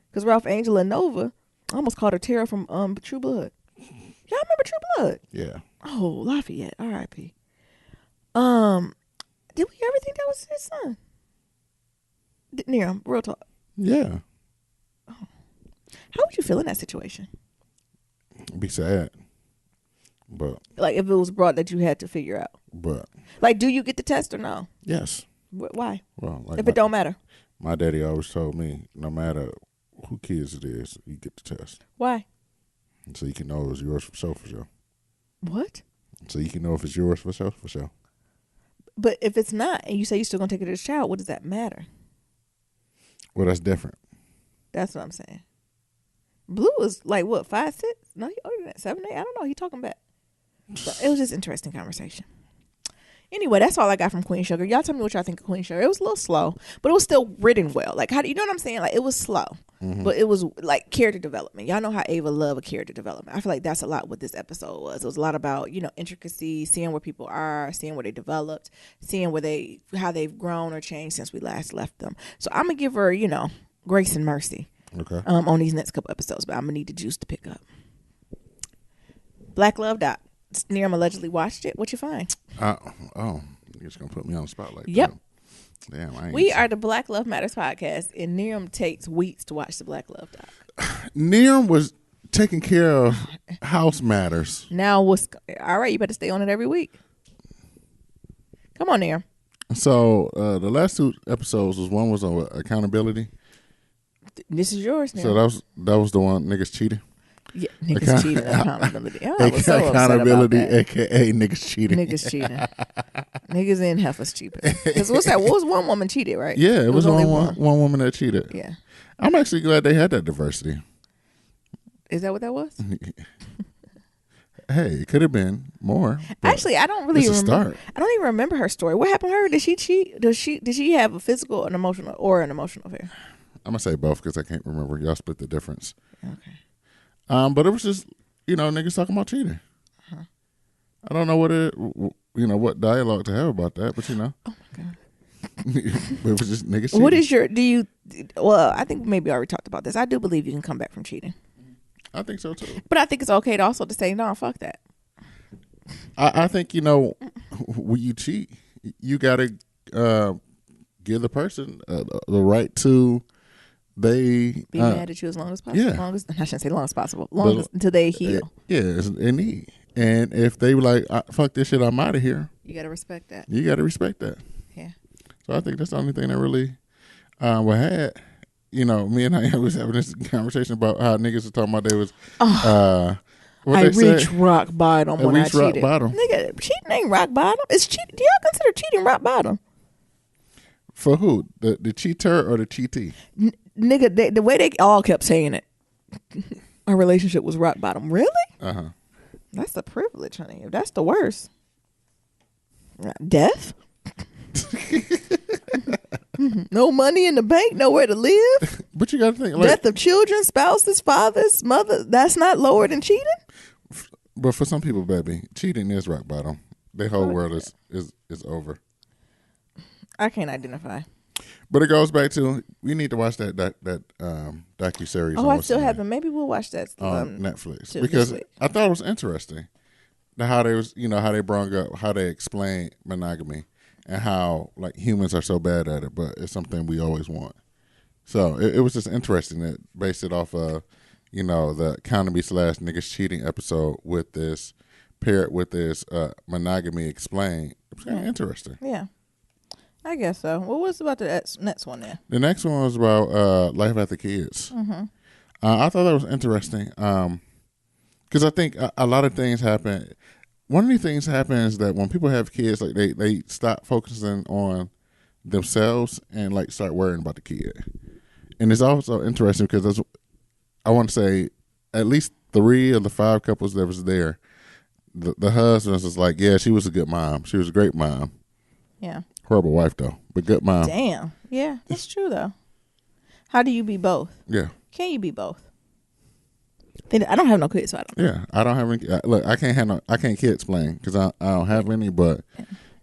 Because Ralph Angel and Nova, I almost called her Tara from True Blood. Y'all remember True Blood? Yeah. Oh, Lafayette, R.I.P. Did we ever think that was his son? Niram, real talk. Yeah. Oh. How would you feel in that situation? Be sad. But like if it was brought that you had to figure out. But like, do you get the test or no? Yes. Why? Well, like if it don't matter. My daddy always told me, no matter who kids it is, you get the test. Why? So you can know it's yours for sure. What? So you can know if it's yours for sure. But if it's not, and you say you're still gonna take it to the child, what does that matter? Well, that's different. That's what I'm saying. Blue is like what, 5'6"? No, he older than that, 7'8". I don't know. He talking back. But it was just interesting conversation. Anyway, that's all I got from Queen Sugar. Y'all tell me what y'all think of Queen Sugar. It was a little slow, but it was still written well. Like, how do you know what I'm saying? Like, it was slow, but it was like character development. Y'all know how Ava love a character development. I feel like that's a lot what this episode was. It was a lot about, you know, intricacy, seeing where people are, seeing where they developed, seeing how they've grown or changed since we last left them. So I'm gonna give her, you know, grace and mercy. Okay. On these next couple episodes, but I'm gonna need the juice to pick up. Black Love Doc. Niram allegedly watched it. What you find? You're just gonna put me on the spotlight. Yep. Damn. We are the Black Love Matters podcast, and Niram takes weeks to watch the Black Love Doc. Niram was taking care of house matters. Now all right? You better stay on it every week. Come on, Niram. So the last 2 episodes one was on accountability. This is yours now. So that was the one niggas cheating. Yeah, niggas cheating. Accountability. I was so upset accountability, about that. aka niggas cheating. Niggas cheating. Niggas in heifers cheating. Because what's that? What was one woman cheated, right? Yeah, it was only one woman that cheated. Yeah. I'm actually glad they had that diversity. Is that what that was? Hey, it could have been more. Actually, I don't really remember. Start. I don't even remember her story. What happened to her? Did she cheat? Did she have a physical, an emotional affair? I'm gonna say both because I can't remember. Y'all split the difference. Okay. But it was just niggas talking about cheating. Uh-huh. I don't know what dialogue to have about that, but Oh my god. it was just niggas cheating. What is well, I think maybe I already talked about this. I do believe you can come back from cheating. I think so too. But I think it's okay to also to say, no, fuck that. I think, when you cheat, you got to give the person the right to be mad at you as long as possible. Yeah. I shouldn't say long as possible. Until they heal. Yeah, it's in need. And if they were like, fuck this shit, I'm out of here. You got to respect that. You got to respect that. Yeah. So I think that's the only thing that really we had. Me and I was having this conversation about how niggas were talking about they was I reached rock bottom when I cheated. Bottom. Nigga, cheating ain't rock bottom. It's cheating. Do y'all consider cheating rock bottom? For who? The cheater or the cheatee? Nigga, the way they all kept saying it, our relationship was rock bottom. Really? Uh-huh. That's a privilege, honey. If that's the worst. Death? No money in the bank, nowhere to live. But you got to think, death of children, spouses, fathers, mother. That's not lower than cheating. But for some people, baby, cheating is rock bottom. Their whole world is over. I can't identify. But it goes back to we need to watch that docuseries. Oh, I still haven't. Maybe we'll watch that on Netflix because I thought it was interesting how they was how they brought up how they explain monogamy. And how humans are so bad at it, but it's something we always want. So it was just interesting that based it off of, the economy / niggas cheating episode with this paired with this monogamy explained. It was kind of interesting. Yeah, I guess so. What was about the next one there? The next one was about life after kids. Mm-hmm. I thought that was interesting because I think a lot of things happen. One of the things happens that when people have kids, they stop focusing on themselves and start worrying about the kid. And it's also interesting because I want to say at least 3 of the 5 couples that was there, the husbands was like, yeah, she was a good mom. She was a great mom. Yeah. Horrible wife though, but good mom. Damn. Yeah, that's true though. How do you be both? Yeah. Can you be both? I don't have no kids, so I don't know. Yeah, I don't have any. Look, I can't kid explain because I don't have any. But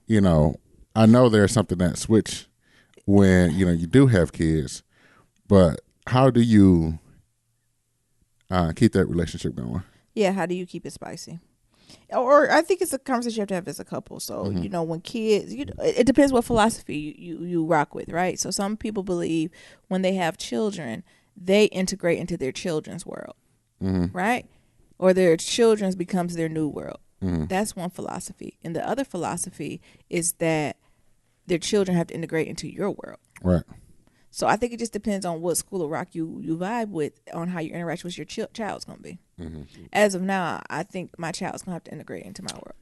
I know there's something that switch when you do have kids. But how do you keep that relationship going? Yeah, how do you keep it spicy? Or I think it's a conversation you have to have as a couple. So when kids, it depends what philosophy you rock with, right? So some people believe when they have children, they integrate into their children's world. Mm-hmm. Right? Or their children's becomes their new world. Mm-hmm. That's one philosophy. And the other philosophy is that their children have to integrate into your world. Right. So I think it just depends on what school of rock you vibe with on how your interaction with your child's going to be. Mm-hmm. As of now, I think my child's going to have to integrate into my world.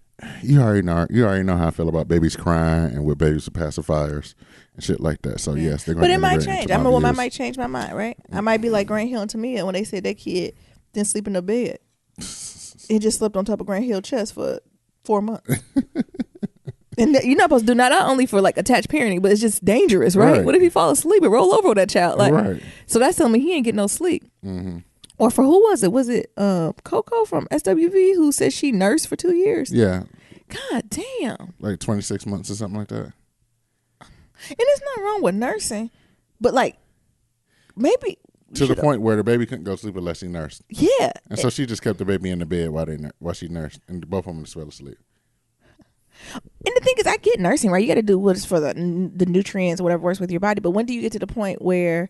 You already know how I feel about babies crying and with babies with pacifiers and shit like that. So yes, they're going to. But it might change. I might change my mind, right? I might be like Grant Hill and Tamia when they said that kid didn't sleep in the bed. He just slept on top of Grant Hill's chest for 4 months. And you're not supposed to do not only for attached parenting, but it's just dangerous, right? What if he fall asleep and roll over with that child? Right. So that's telling me he ain't getting no sleep. Mm-hmm. Or for who was it? Was it Coco from SWV who said she nursed for 2 years? Yeah. God damn. 26 months or something like that. And there's nothing wrong with nursing, but maybe to the point where the baby couldn't go to sleep unless he nursed. Yeah. And so she just kept the baby in the bed while she nursed, and both of them just fell asleep. And the thing is, I get nursing, right? You got to do what's for the nutrients, whatever works with your body. But when do you get to the point where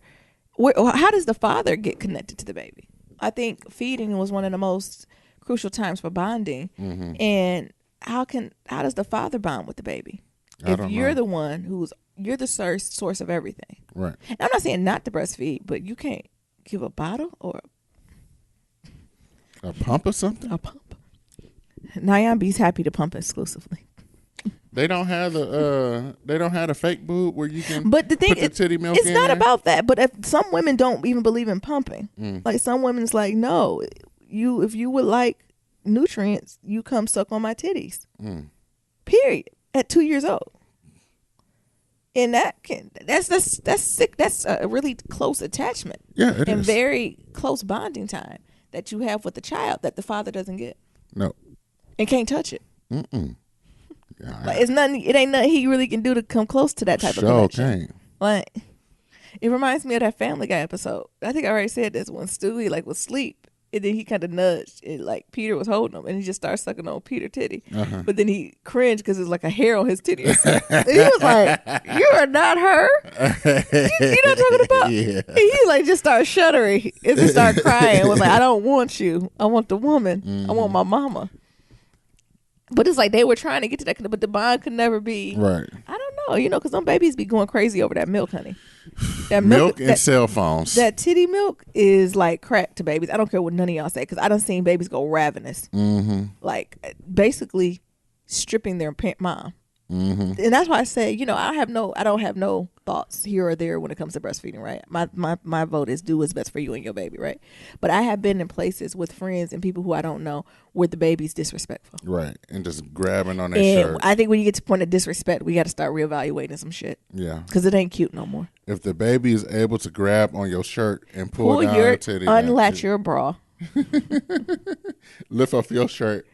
how does the father get connected to the baby? I think feeding was one of the most crucial times for bonding. Mm-hmm. And how does the father bond with the baby? If you're the one you're the source of everything. Right. And I'm not saying not to breastfeed, but you can't give a bottle or. A pump or something? A pump. Niram B's happy to pump exclusively. They don't have the fake boob where you can but the thing put the titty milk it's in not there? about that. But if some women don't even believe in pumping. Like some women's like, no, if you would like nutrients, you come suck on my titties. Period. At 2 years old. And that's sick. That's a really close attachment. Yeah, it and is. very close bonding time that you have with the child that the father doesn't get. No. And can't touch it. Yeah, Like it ain't nothing he really can do to come close to that type of connection. Can't. Like it reminds me of that Family Guy episode. I think I already said this when Stewie like was asleep. And then he kind of nudged, and like Peter was holding him, and he just started sucking on Peter's titty. But then he cringed because it's like a hair on his titty. And he was like, "You are not her." You know what I'm talking about? Yeah. And he like just started shuddering and just started crying. And was like, "I don't want you. I want the woman. I want my mama." But it's like they were trying to get to that, but the bond could never be. Right. I don't know, because some babies be going crazy over that milk, honey. That milk and cell phones. That titty milk is like crack to babies. I don't care what none of y'all say, because I done seen babies go ravenous. Like basically stripping their mom. And that's why I say, I don't have no thoughts here or there when it comes to breastfeeding, right? My vote is do what's best for you and your baby, right? But I have been in places with friends and people who I don't know where the baby's disrespectful. Right. And just grabbing on their shirt. I think when you get to the point of disrespect, we got to start reevaluating some shit. Yeah. Because it ain't cute no more. If the baby is able to grab on your shirt and pull down your your titty. unlatch your bra. Lift off your shirt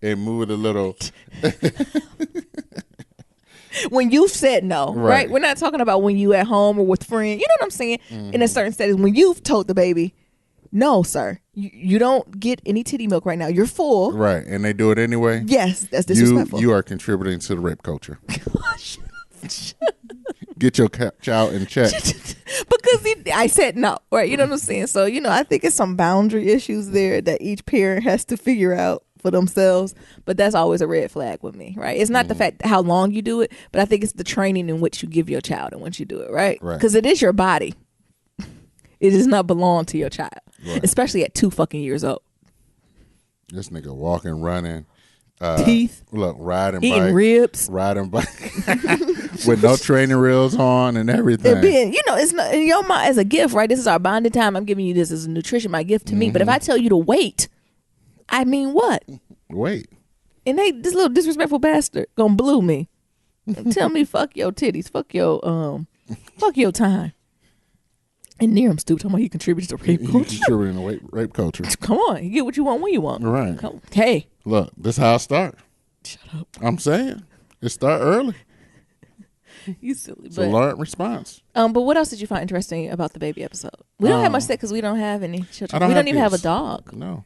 and move it a little. When you've said no, right? We're not talking about when you at home or with friends. You know what I'm saying? In a certain setting, when you've told the baby, no, sir, you don't get any titty milk right now. You're full. Right. And they do it anyway. Yes, that's disrespectful. You are contributing to the rape culture. Get your child in check. Because I said no, right? You know what I'm saying? So, I think it's some boundary issues there that each parent has to figure out for themselves, but that's always a red flag with me, right? It's not the fact how long you do it, but I think it's the training in which you give your child and once you do it, right? Because it is your body. It does not belong to your child, especially at 2 fucking years old. This nigga walking, running, teeth, look, riding eating bike, ribs, riding bike with no training reels on and everything. Being, it's not in your mind as a gift, right? This is our bonding time. I'm giving you this as a nutrition, my gift to me. But if I tell you to wait, I mean what? Wait. And this little disrespectful bastard gonna blue me. Tell me fuck your titties, fuck your time. And Niram stupid talking about he contributes to rape culture. He's contributing to rape culture. Come on, you get what you want when you want. Right. Hey. Look, this how I start. Shut up. I'm saying. It start early. You silly. It's a learned response. But what else did you find interesting about the baby episode? We don't have much to say because we don't have any children. We don't even have a dog. No.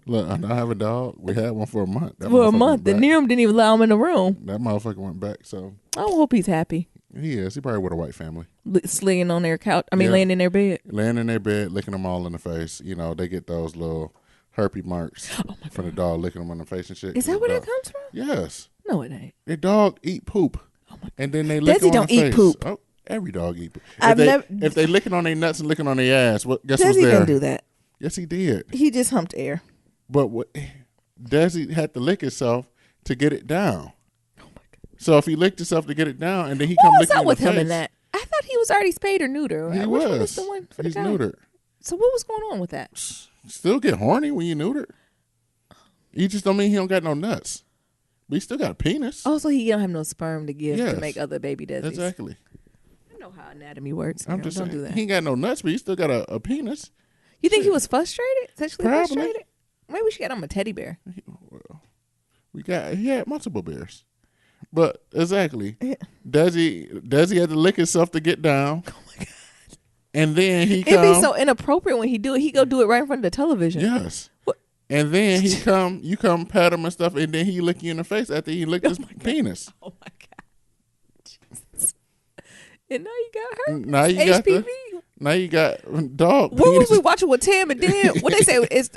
Look, I don't have a dog. We had one for a month. For a month. The Niram didn't even allow him in the room. That motherfucker went back, so. I hope he's happy. He is. He probably with a white family. Laying on their couch. Laying in their bed. Laying in their bed, licking them all in the face. They get those little herpes marks from the dog licking them on the face and shit. Is that where that comes from? Yes. No, it ain't. The dog eat poop. Oh my. And then they lick Desi on don't the eat face. poop. Oh, every dog eat poop. If they licking on their nuts and licking on their ass, guess what's there? Desi didn't do that. Yes, he did. He just humped air. But Desi had to lick himself to get it down. Oh my God. So if he licked himself to get it down, and then he come licking with the him face, in that? I thought he was already spayed or neutered. He Which was. one is the one for He's the guy? neutered. So what was going on with that? Still get horny when you neutered. You just don't mean he don't got no nuts, but he still got a penis. Oh, so he don't have no sperm to give to make other baby Desis. Exactly. I know how anatomy works. I'm just don't saying, do that. he ain't got no nuts, but he still got a penis. You think he was frustrated? Sexually Probably. frustrated? Maybe we should get him a teddy bear. He had multiple bears. But exactly. Desi had to lick himself to get down. Oh my God. And then he It'd be so inappropriate when he do it. He go do it right in front of the television. Yes. What? And then you come pat him and stuff, and then he lick you in the face after he licked his penis. Oh my God. Jesus. And now you got her. Now you got dog What penis. was we watching with Tam and Dan? What they say? It's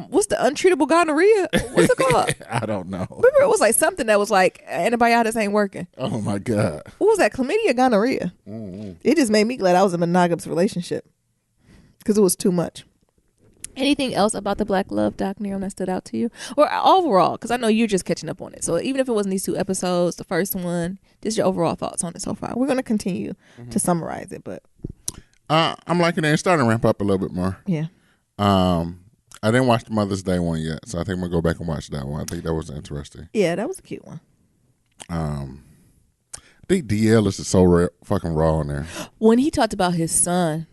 what's the untreatable gonorrhea? What's it called? I don't know. Remember, it was like something that was like antibiotics ain't working. Oh my God. What was that? Chlamydia, gonorrhea. It just made me glad I was in a monogamous relationship because it was too much. Anything else about the Black Love Doc, Niram, that stood out to you? Or overall, because I know you're just catching up on it. So even if it wasn't these 2 episodes, the first one, just your overall thoughts on it so far. We're going to continue to summarize it, but. I'm liking it. It's starting to ramp up a little bit more. Yeah. I didn't watch the Mother's Day one yet, so I think I'm going to go back and watch that one. I think that was interesting. Yeah, that was a cute one. I think DL is so fucking raw in there. When he talked about his son,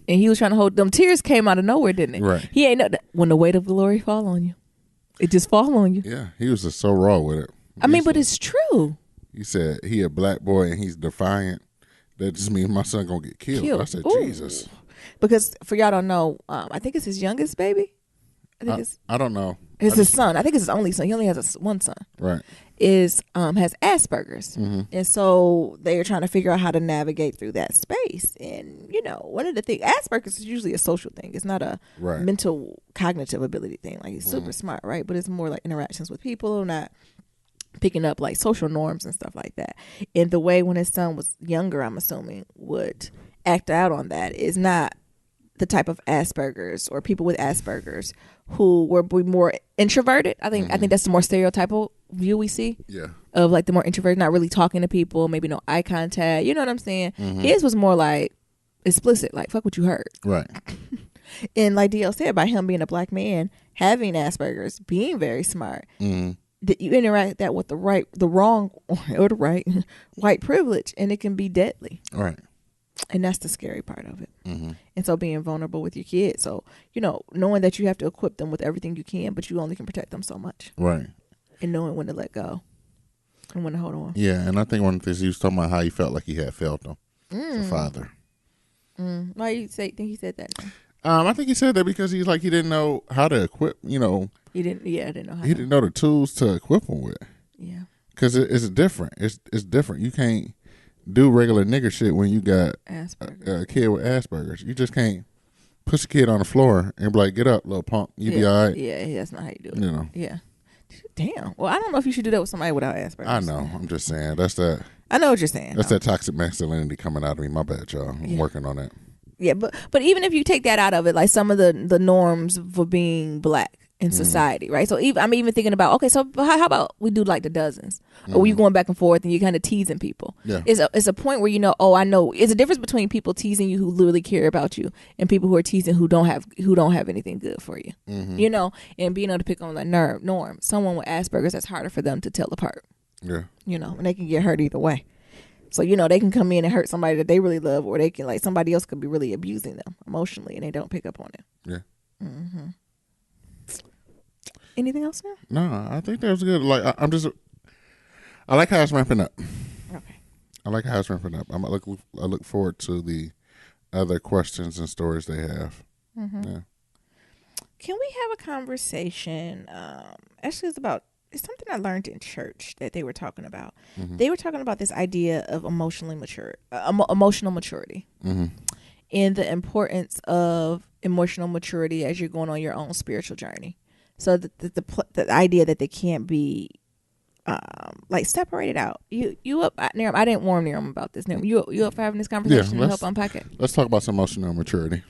and he was trying to hold them, tears came out of nowhere, didn't it? Right. He ain't know that when the weight of glory fall on you, it just fall on you. Yeah, he was just so raw with it. I mean, but it's true. He said he a black boy and he's defiant. That just means my son gonna get killed. I said, Ooh. Jesus. Because for y'all don't know, I think it's his youngest baby. I don't know. It's his son. I think it's his only son. He only has one son. Right. Has Asperger's, and so they are trying to figure out how to navigate through that space. And one of the things, Asperger's is usually a social thing. It's not a mental cognitive ability thing. Like, he's super smart, right? But it's more like interactions with people, not picking up like social norms and stuff like that. And the way when his son was younger, I'm assuming, would act out on that is not the type of Asperger's or people with Asperger's who were more introverted. I think that's the more stereotypical view we see. Yeah. Of like the more introverted, not really talking to people, maybe no eye contact. You know what I'm saying? His was more like explicit, like fuck what you heard. Right. And like DL said, by him being a black man, having Asperger's, being very smart, that you interact that with the wrong or the right white privilege, and it can be deadly. Right. And that's the scary part of it. And so being vulnerable with your kids. So, knowing that you have to equip them with everything you can, but you only can protect them so much. Right. And knowing when to let go and when to hold on. Yeah, and I think one of the things he was talking about how he felt like he had failed them as a father. Why you think he said that now? I think he said that because he's like, he didn't know how to equip, He didn't know how he didn't know the tools to equip them with. Yeah. Because it's different. It's different. You can't do regular nigger shit when you got a kid with Asperger's. You just can't push a kid on the floor and be like, get up, little punk. You be all right. Yeah, that's not how you do it. Yeah. Damn. Well, I don't know if you should do that with somebody without Asperger's. I know. I'm just saying. I know what you're saying. That's that toxic masculinity coming out of me. My bad, y'all. I'm working on that. Yeah, but even if you take that out of it, like some of the norms for being black in society, right? So I'm even thinking about, okay, so how about we do like the dozens, or you going back and forth and you kind of teasing people. Yeah, it's a point where I know it's a difference between people teasing you who literally care about you and people who are teasing who don't have anything good for you, and being able to pick on that norm. Someone with Asperger's, that's harder for them to tell apart. Yeah, and they can get hurt either way. So, they can come in and hurt somebody that they really love, or they can, like, somebody else could be really abusing them emotionally and they don't pick up on it. Yeah. Anything else now? No, I think that was good. Like, I like how it's ramping up. Okay. I like how it's ramping up. I look forward to the other questions and stories they have. Yeah. Can we have a conversation? Actually, it's something I learned in church that they were talking about. They were talking about this idea of emotional maturity, and the importance of emotional maturity as you're going on your own spiritual journey. So the idea that they can't be like separated out. You up, Niram? I didn't warn Niram about this. Niram, you up for having this conversation to help unpack it? Let's talk about some emotional maturity.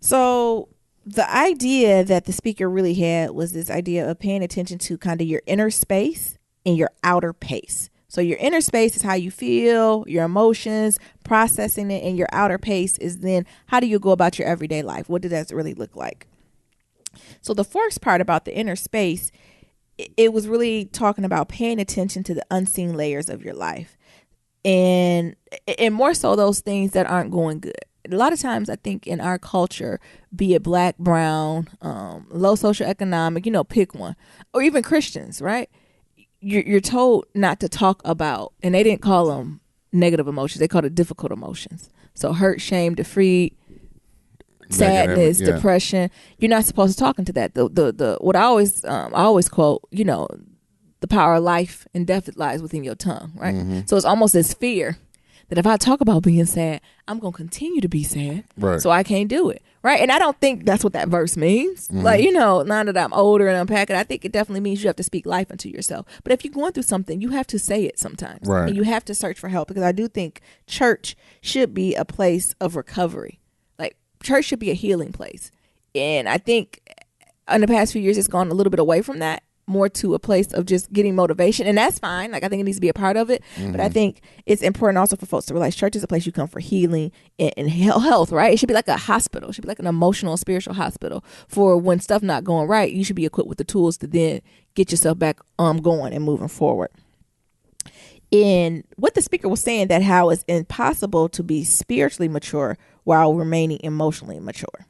So the idea that the speaker really had was this idea of paying attention to kind of your inner space and your outer pace. So your inner space is how you feel, your emotions, processing it, and your outer pace is then how do you go about your everyday life? What does that really look like? So the first part about the inner space, it was really talking about paying attention to the unseen layers of your life, and more so those things that aren't going good. A lot of times I think in our culture, be it black, brown, low socioeconomic, pick one, or even Christians, right? You're told not to talk about, and they didn't call them negative emotions. They called it difficult emotions. So hurt, shame, defeat, sadness, depression. You're not supposed to talk into that. The what I always quote, the power of life and death lies within your tongue, right? So it's almost this fear that if I talk about being sad, I'm going to continue to be sad. Right. So I can't do it. Right. And I don't think that's what that verse means. Like, now that I'm older and unpacking, I think it definitely means you have to speak life into yourself. But if you're going through something, you have to say it sometimes. Right. And you have to search for help, because I do think church should be a place of recovery. Like, church should be a healing place. And I think in the past few years, it's gone a little bit away from that, more to a place of just getting motivation. And that's fine. Like, I think it needs to be a part of it. Mm-hmm. But I think it's important also for folks to realize church is a place you come for healing and health, right? It should be like a hospital. It should be like an emotional and spiritual hospital for when stuff not going right. You should be equipped with the tools to then get yourself back going and moving forward. In what the speaker was saying, that how it's impossible to be spiritually mature while remaining emotionally mature,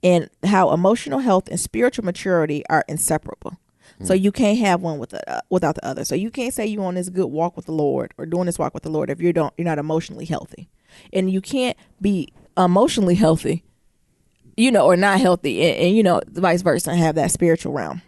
and how emotional health and spiritual maturity are inseparable. So you can't have one without the other. So you can't say you're on this good walk with the Lord or doing this walk with the Lord if you're not emotionally healthy, and you can't be emotionally healthy, or not healthy, and vice versa, and have that spiritual realm.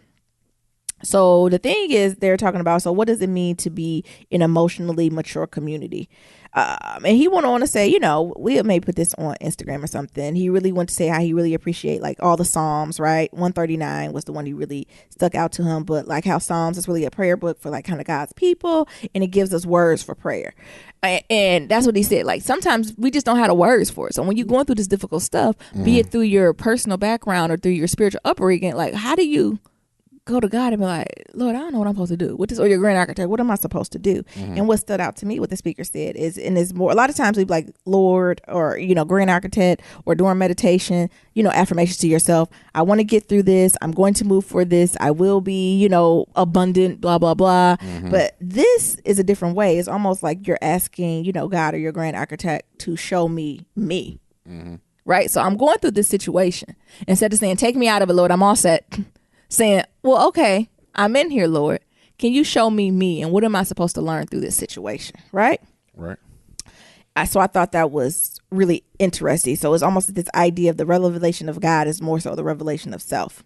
So the thing is, they're talking about, so what does it mean to be an emotionally mature community? And he went on to say, we may put this on Instagram or something. He really went to say how he really appreciate like all the Psalms, right? 139 was the one he really stuck out to him. But like how Psalms is really a prayer book for like kind of God's people, and it gives us words for prayer. And that's what he said. Like, sometimes we just don't have the words for it. So when you're going through this difficult stuff, be it through your personal background or through your spiritual upbringing, like, how do you go to God and be like, Lord, I don't know what I'm supposed to do with this, or your grand architect, what am I supposed to do? And what stood out to me, what the speaker said is more, a lot of times we'd be like, Lord, or, grand architect, or during meditation, affirmations to yourself. I want to get through this. I'm going to move for this. I will be, abundant, blah, blah, blah. But this is a different way. It's almost like you're asking, God or your grand architect to show me. Right. So I'm going through this situation. Instead of saying, take me out of it, Lord, I'm all set. Saying, well, okay, I'm in here, Lord. Can you show me, and what am I supposed to learn through this situation? Right. So I thought that was really interesting. So it's almost this idea of the revelation of God is more so the revelation of self.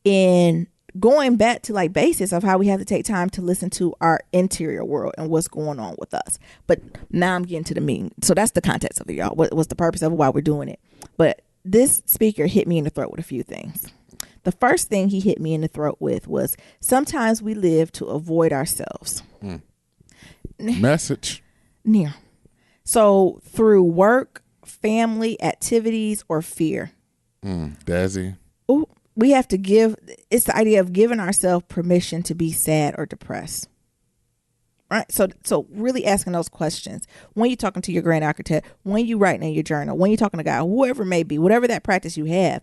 And going back to like basis of how we have to take time to listen to our interior world and what's going on with us. But now I'm getting to the meaning. So that's the context of it, y'all. What's the purpose of it, why we're doing it? But this speaker hit me in the throat with a few things. The first thing he hit me in the throat with was, sometimes we live to avoid ourselves. Message. Yeah. So through work, family, activities, or fear. Dazzy. Ooh, we have to it's the idea of giving ourselves permission to be sad or depressed. Right. So really asking those questions when you're talking to your grand architect, when you're writing in your journal, when you're talking to God, whoever it may be, whatever that practice you have,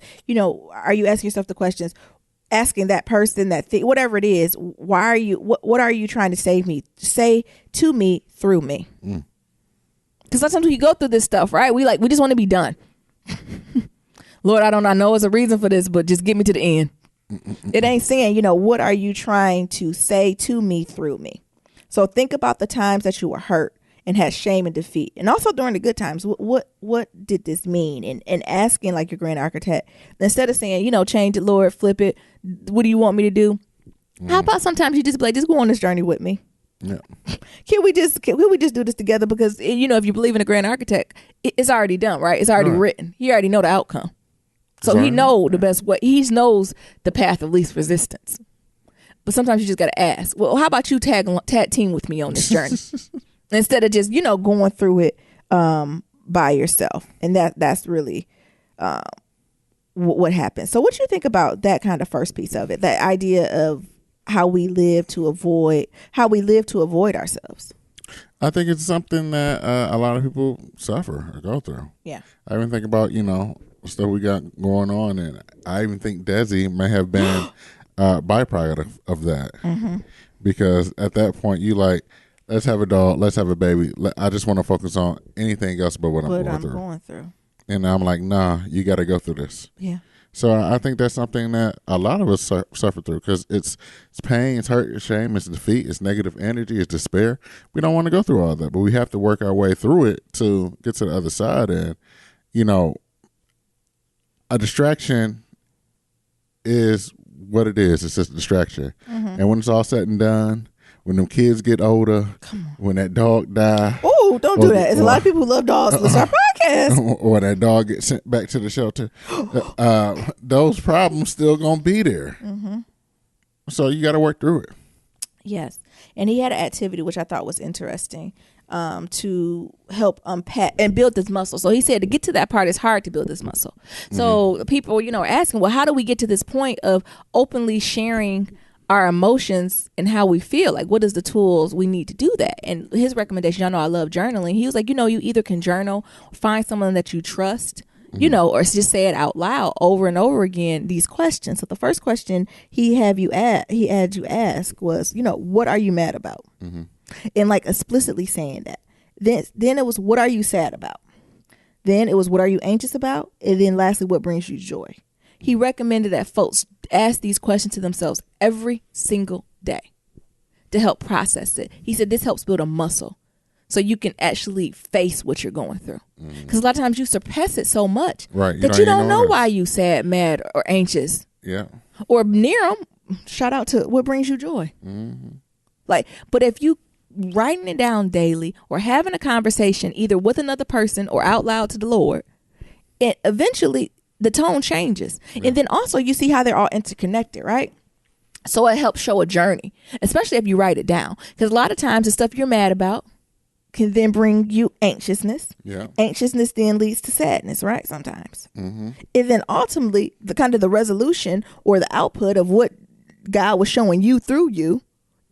are you asking yourself the questions, asking that person, that thing, whatever it is, what are you trying to say to me through me? Because sometimes when you go through this stuff, right, we just want to be done. Lord, I know it's a reason for this, but just get me to the end. It ain't saying, what are you trying to say to me through me? So think about the times that you were hurt and had shame and defeat. And also during the good times, what did this mean? And asking like your grand architect, instead of saying, change it, Lord, flip it. What do you want me to do? How about sometimes you just be like, just go on this journey with me. Yeah. Can we just do this together? Because, if you believe in a grand architect, it's already done, right? It's already written. He already know the outcome. So he know the best way. He knows the path of least resistance. But sometimes you just got to ask, well, how about you tag team with me on this journey? Instead of just, going through it by yourself. And that's really what happens. So what do you think about that kind of first piece of it? That idea of how we live to avoid ourselves. I think it's something that a lot of people suffer or go through. Yeah. I even think about, stuff we got going on. And I even think Desi may have been byproduct of that, because at that point you like, let's have a dog, let's have a baby. I just want to focus on anything else but what I'm going through. And I'm like, nah, you got to go through this. Yeah. So I think that's something that a lot of us suffer through, because it's pain, it's hurt, it's shame, it's defeat, it's negative energy, it's despair. We don't want to go through all that, but we have to work our way through it to get to the other side. And a distraction is what it is. It's just a distraction. And when it's all said and done, when them kids get older, when that dog die. Oh, don't do that. There's a lot of people who love dogs who listen to our podcast. Or that dog gets sent back to the shelter. Those problems still going to be there. So you got to work through it. Yes. And he had an activity, which I thought was interesting. to help unpack and build this muscle. So he said to get to that part, it's hard to build this muscle. So people, are asking, well, how do we get to this point of openly sharing our emotions and how we feel? Like, what is the tools we need to do that? And his recommendation, y'all know I love journaling. He was like, you either can journal, find someone that you trust, or just say it out loud over and over again, these questions. So the first question he had you ask was, what are you mad about? And like explicitly saying that. Then it was, what are you sad about? Then it was, what are you anxious about? And then lastly, what brings you joy? He recommended that folks ask these questions to themselves every single day to help process it. He said this helps build a muscle so you can actually face what you're going through. Because a lot of times you suppress it so much that you don't know why you sad, mad, or anxious. Yeah. Or Niram, shout out to what brings you joy. But if you writing it down daily or having a conversation either with another person or out loud to the Lord, it eventually the tone changes. And then also you see how they're all interconnected, right? So it helps show a journey, especially if you write it down. Because a lot of times the stuff you're mad about can then bring you anxiousness. Yeah. Anxiousness then leads to sadness, right? Sometimes. And then ultimately the resolution or the output of what God was showing you through you,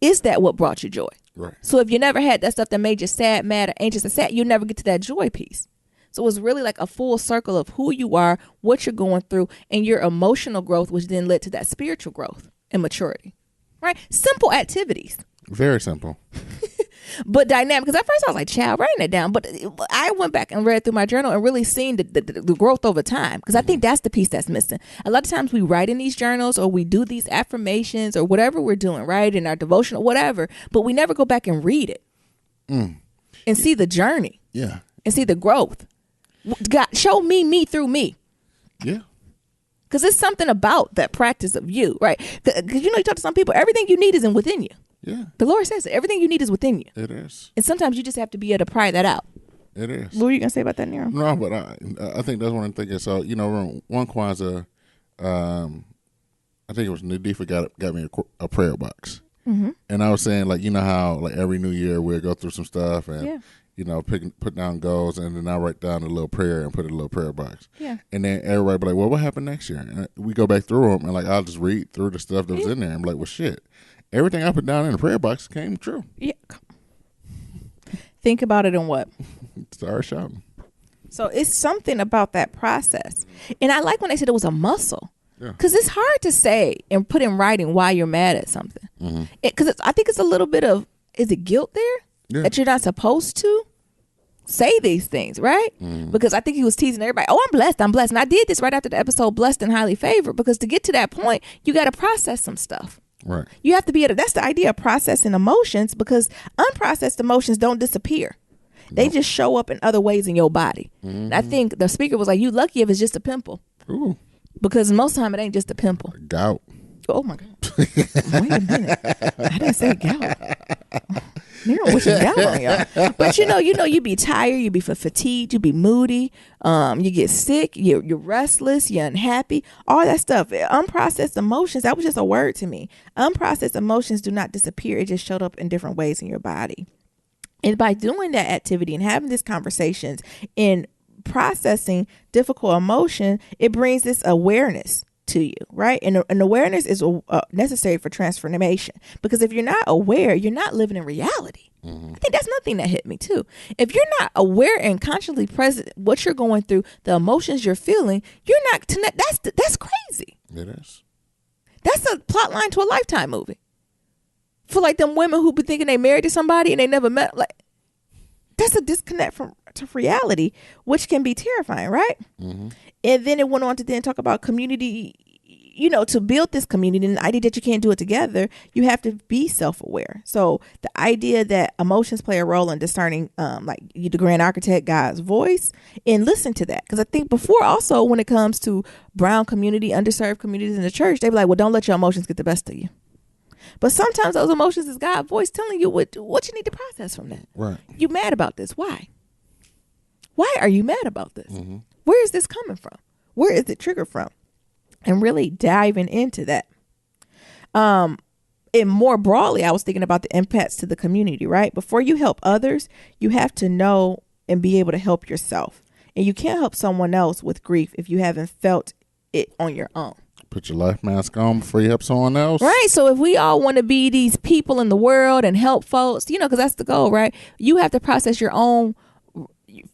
is that what brought you joy? Right. So if you never had that stuff that made you sad, mad, or anxious, or sad, you'll never get to that joy piece. So it's really like a full circle of who you are, what you're going through, and your emotional growth, which then led to that spiritual growth and maturity. Right? Simple activities. Very simple. But dynamic. Because at first I was like, child, writing it down. But I went back and read through my journal and really seen the growth over time. Because I think that's the piece that's missing. A lot of times we write in these journals or we do these affirmations or whatever we're doing, right? In our devotional, whatever. But we never go back and read it. And see the journey. Yeah. And see the growth. God, show me through me. Yeah. Because it's something about that practice of you, right? Because you talk to some people, everything you need is within you. Yeah. The Lord says it. Everything you need is within you. It is. And sometimes you just have to be able to pry that out. It is. What were you going to say about that, Niram? No, but I think that's one of the things. So, one Kwanzaa, I think it was Nadifa got me a prayer box. And I was saying, how every new year we'll go through some stuff and, put down goals, and then I write down a little prayer and put it in a little prayer box. Yeah. And then everybody be like, well, what happened next year? And we go back through them, and I'll just read through the stuff that was in there. I'm like, well, shit. Everything I put down in the prayer box came true. Yeah. Think about it and what? Start shopping. So it's something about that process. And I like when they said it was a muscle. Yeah. Because it's hard to say and put in writing why you're mad at something. Because I think it's a little bit of, is it guilt there? Yeah. That you're not supposed to say these things, right? Because I think he was teasing everybody. Oh, I'm blessed. And I did this right after the episode Blessed and Highly Favored, because to get to that point, you got to process some stuff. Right. You have to be able to, that's the idea of processing emotions, because unprocessed emotions don't disappear. They just show up in other ways in your body. And I think the speaker was like, you lucky if it's just a pimple. Ooh. Because most of the time it ain't just a pimple. Gout. Oh my God. Wait a minute. I didn't say gout. Niram, what you got on y'all? But you be tired, you be fatigued, you be moody, you get sick, you're restless, you're unhappy, all that stuff. Unprocessed emotions, that was just a word to me. Unprocessed emotions do not disappear. It just showed up in different ways in your body. And by doing that activity and having these conversations and processing difficult emotion, it brings this awareness to you, right? And awareness is necessary for transformation, because if you're not aware, you're not living in reality. I think that's another thing that hit me too. If you're not aware and consciously present what you're going through, the emotions you're feeling, you're not that's crazy. It is. That's a plot line to a Lifetime movie. For them women who be thinking they married to somebody and they never met, that's a disconnect to reality, which can be terrifying, right? And then it went on to then talk about community, to build this community, and the idea that you can't do it together, you have to be self-aware. So the idea that emotions play a role in discerning, the grand architect, God's voice, and listen to that. Because I think before also, when it comes to brown community, underserved communities in the church, they be like, well, don't let your emotions get the best of you. But sometimes those emotions is God's voice telling you what you need to process from that. Right. You mad about this. Why? Why are you mad about this? Where is this coming from? Where is it triggered from? And really diving into that. And more broadly, I was thinking about the impacts to the community, right? Before you help others, you have to know and be able to help yourself. And you can't help someone else with grief if you haven't felt it on your own. Put your life mask on before you help someone else. Right. So if we all want to be these people in the world and help folks, you know, because that's the goal, right? You have to process your own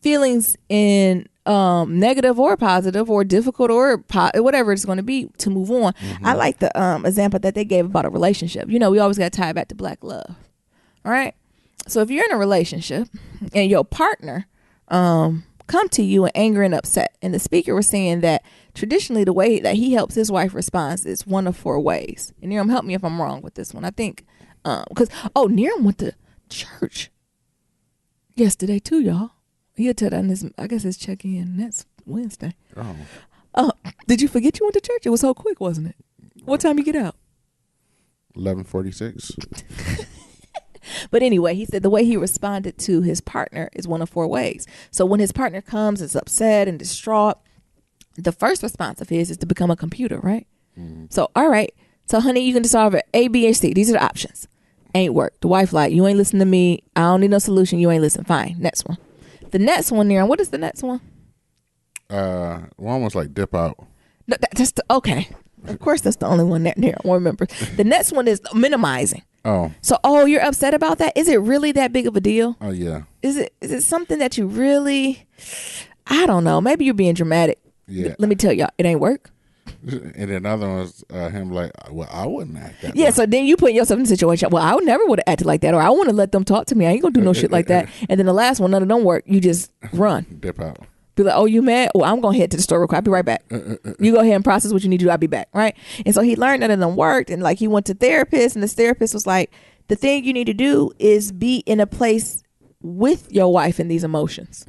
feelings in negative or positive or difficult or whatever it's going to be to move on. I like the example that they gave about a relationship. You know, we always got to tie it back to Black love. All right. So if you're in a relationship and your partner come to you in anger and upset, and the speaker was saying that traditionally the way that he helps his wife respond is one of 4 ways. And Niram, help me if I'm wrong with this one. I think because Niram went to church yesterday too, y'all. He'll tell that in his, I guess, his check-in next Wednesday. Did you forget you went to church? It was so quick, wasn't it? What time you get out? 11:46. But anyway, he said the way he responded to his partner is one of 4 ways. So when his partner comes, is upset and distraught, the first response of his is to become a computer, right? So, all right. So, honey, you can solve it A, B, or C. These are the options. Ain't work. The wife like, you ain't listen to me. I don't need no solution. You ain't listen. Fine. Next one. The next one, Niram, what is the next one? One was like dip out. No, that's okay. Of course, that's the only one that Niram remembers. The next one is minimizing. Oh. So, you're upset about that? Is it really that big of a deal? Oh, yeah. Is it something that you really, I don't know. Maybe you're being dramatic. Yeah. Let me tell y'all, it ain't work. And then another one was him like, well, I wouldn't act that Yeah, way. so then you put yourself in a situation, well, I never would have acted like that, or I want to let them talk to me. I ain't going to do no shit like that. And then the last one, none of them work. You just run. Dip out. Be like, oh, you mad? Well, I'm going to head to the store real quick. I'll be right back. You go ahead and process what you need to do. I'll be back, right? And so he learned none of them worked. And like he went to therapist, and this therapist was like, the thing you need to do is be in a place with your wife in these emotions.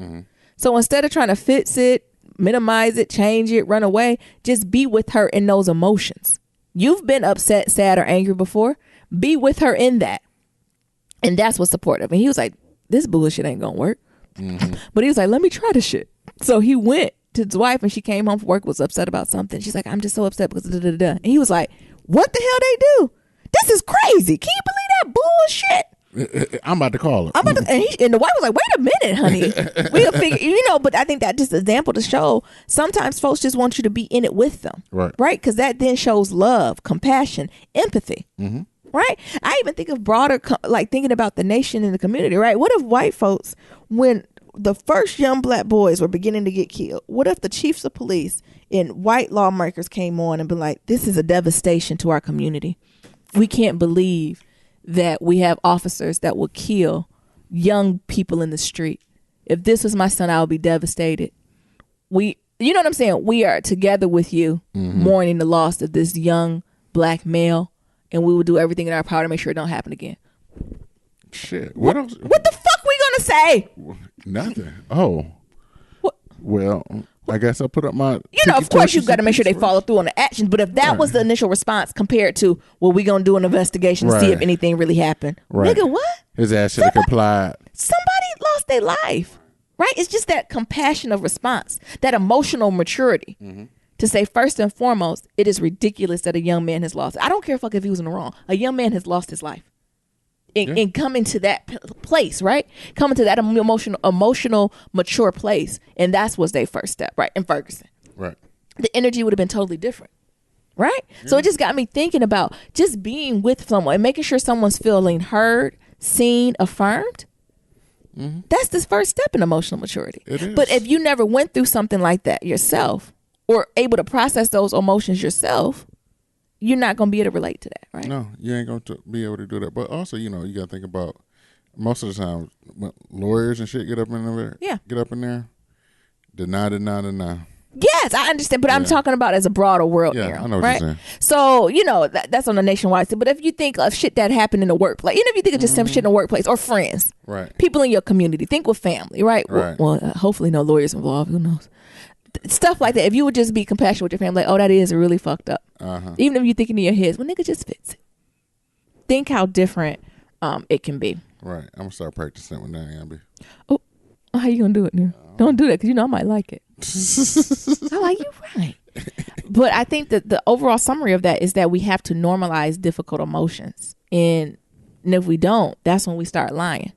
So instead of trying to fix it, minimize it, change it, run away, just be with her in those emotions. You've been upset, sad, or angry before. Be with her in that. And that's what's supportive. And he was like, this bullshit ain't gonna work. But he was like, let me try this shit. So he went to his wife, and she came home from work, was upset about something. She's like, I'm just so upset because da-da-da-da. And he was like, what the hell they do? This is crazy. Can you believe that bullshit? I'm about to call her. And the wife was like, wait a minute, honey. We'll figure, but I think that just example to show sometimes folks just want you to be in it with them. Right. Right? Because that then shows love, compassion, empathy. Right? I even think of broader, like thinking about the nation and the community, right? What if white folks, when the first young Black boys were beginning to get killed, what if the chiefs of police and white lawmakers came on and been like, this is a devastation to our community. We can't believe that we have officers that will kill young people in the street. If this was my son, I would be devastated. You know what I'm saying? We are together with you mourning the loss of this young Black male, and we will do everything in our power to make sure it don't happen again. Shit. What else? What the fuck we gonna say? Nothing. Oh. What? Well, I guess I'll put up my... of course you've got to make sure they follow through on the actions. But if that was the initial response compared to, well, we going to do an investigation to see if anything really happened. Right. Nigga, what? His ass should have complied. Somebody lost their life. Right? It's just that compassion of response, that emotional maturity to say, first and foremost, it is ridiculous that a young man has lost. I don't care if he was in the wrong. A young man has lost his life. And coming to that place, right? Coming to that emotional, mature place. And that's was their first step, right? In Ferguson. Right. The energy would have been totally different. Right? Yeah. So it just got me thinking about just being with someone and making sure someone's feeling heard, seen, affirmed. That's the first step in emotional maturity. It is. But if you never went through something like that yourself or able to process those emotions yourself, you're not going to be able to relate to that, right? No, you ain't going to be able to do that. But also, you got to think about most of the time when lawyers and shit get up in there. Yeah. Get up in there. Deny. Yes, I understand. But I'm talking about as a broader world. Yeah, Niram, I know what right? you're saying. So, that's on a nationwide scale. But if you think of shit that happened in the workplace, even if you think of just some shit in the workplace or friends, right? People in your community, think with family, right? Right. Well, hopefully no lawyers involved. Who knows? Stuff like that. If you would just be compassionate with your family, like, oh, that is really fucked up. Even if you're thinking in your head, well, nigga, just fix it. Think how different it can be. Right. I'm going to start practicing with that, Amber. Oh, how you going to do it, Niram? Don't do that because I might like it. I'm like, you're right. But I think that the overall summary of that is that we have to normalize difficult emotions And if we don't, that's when we start lying,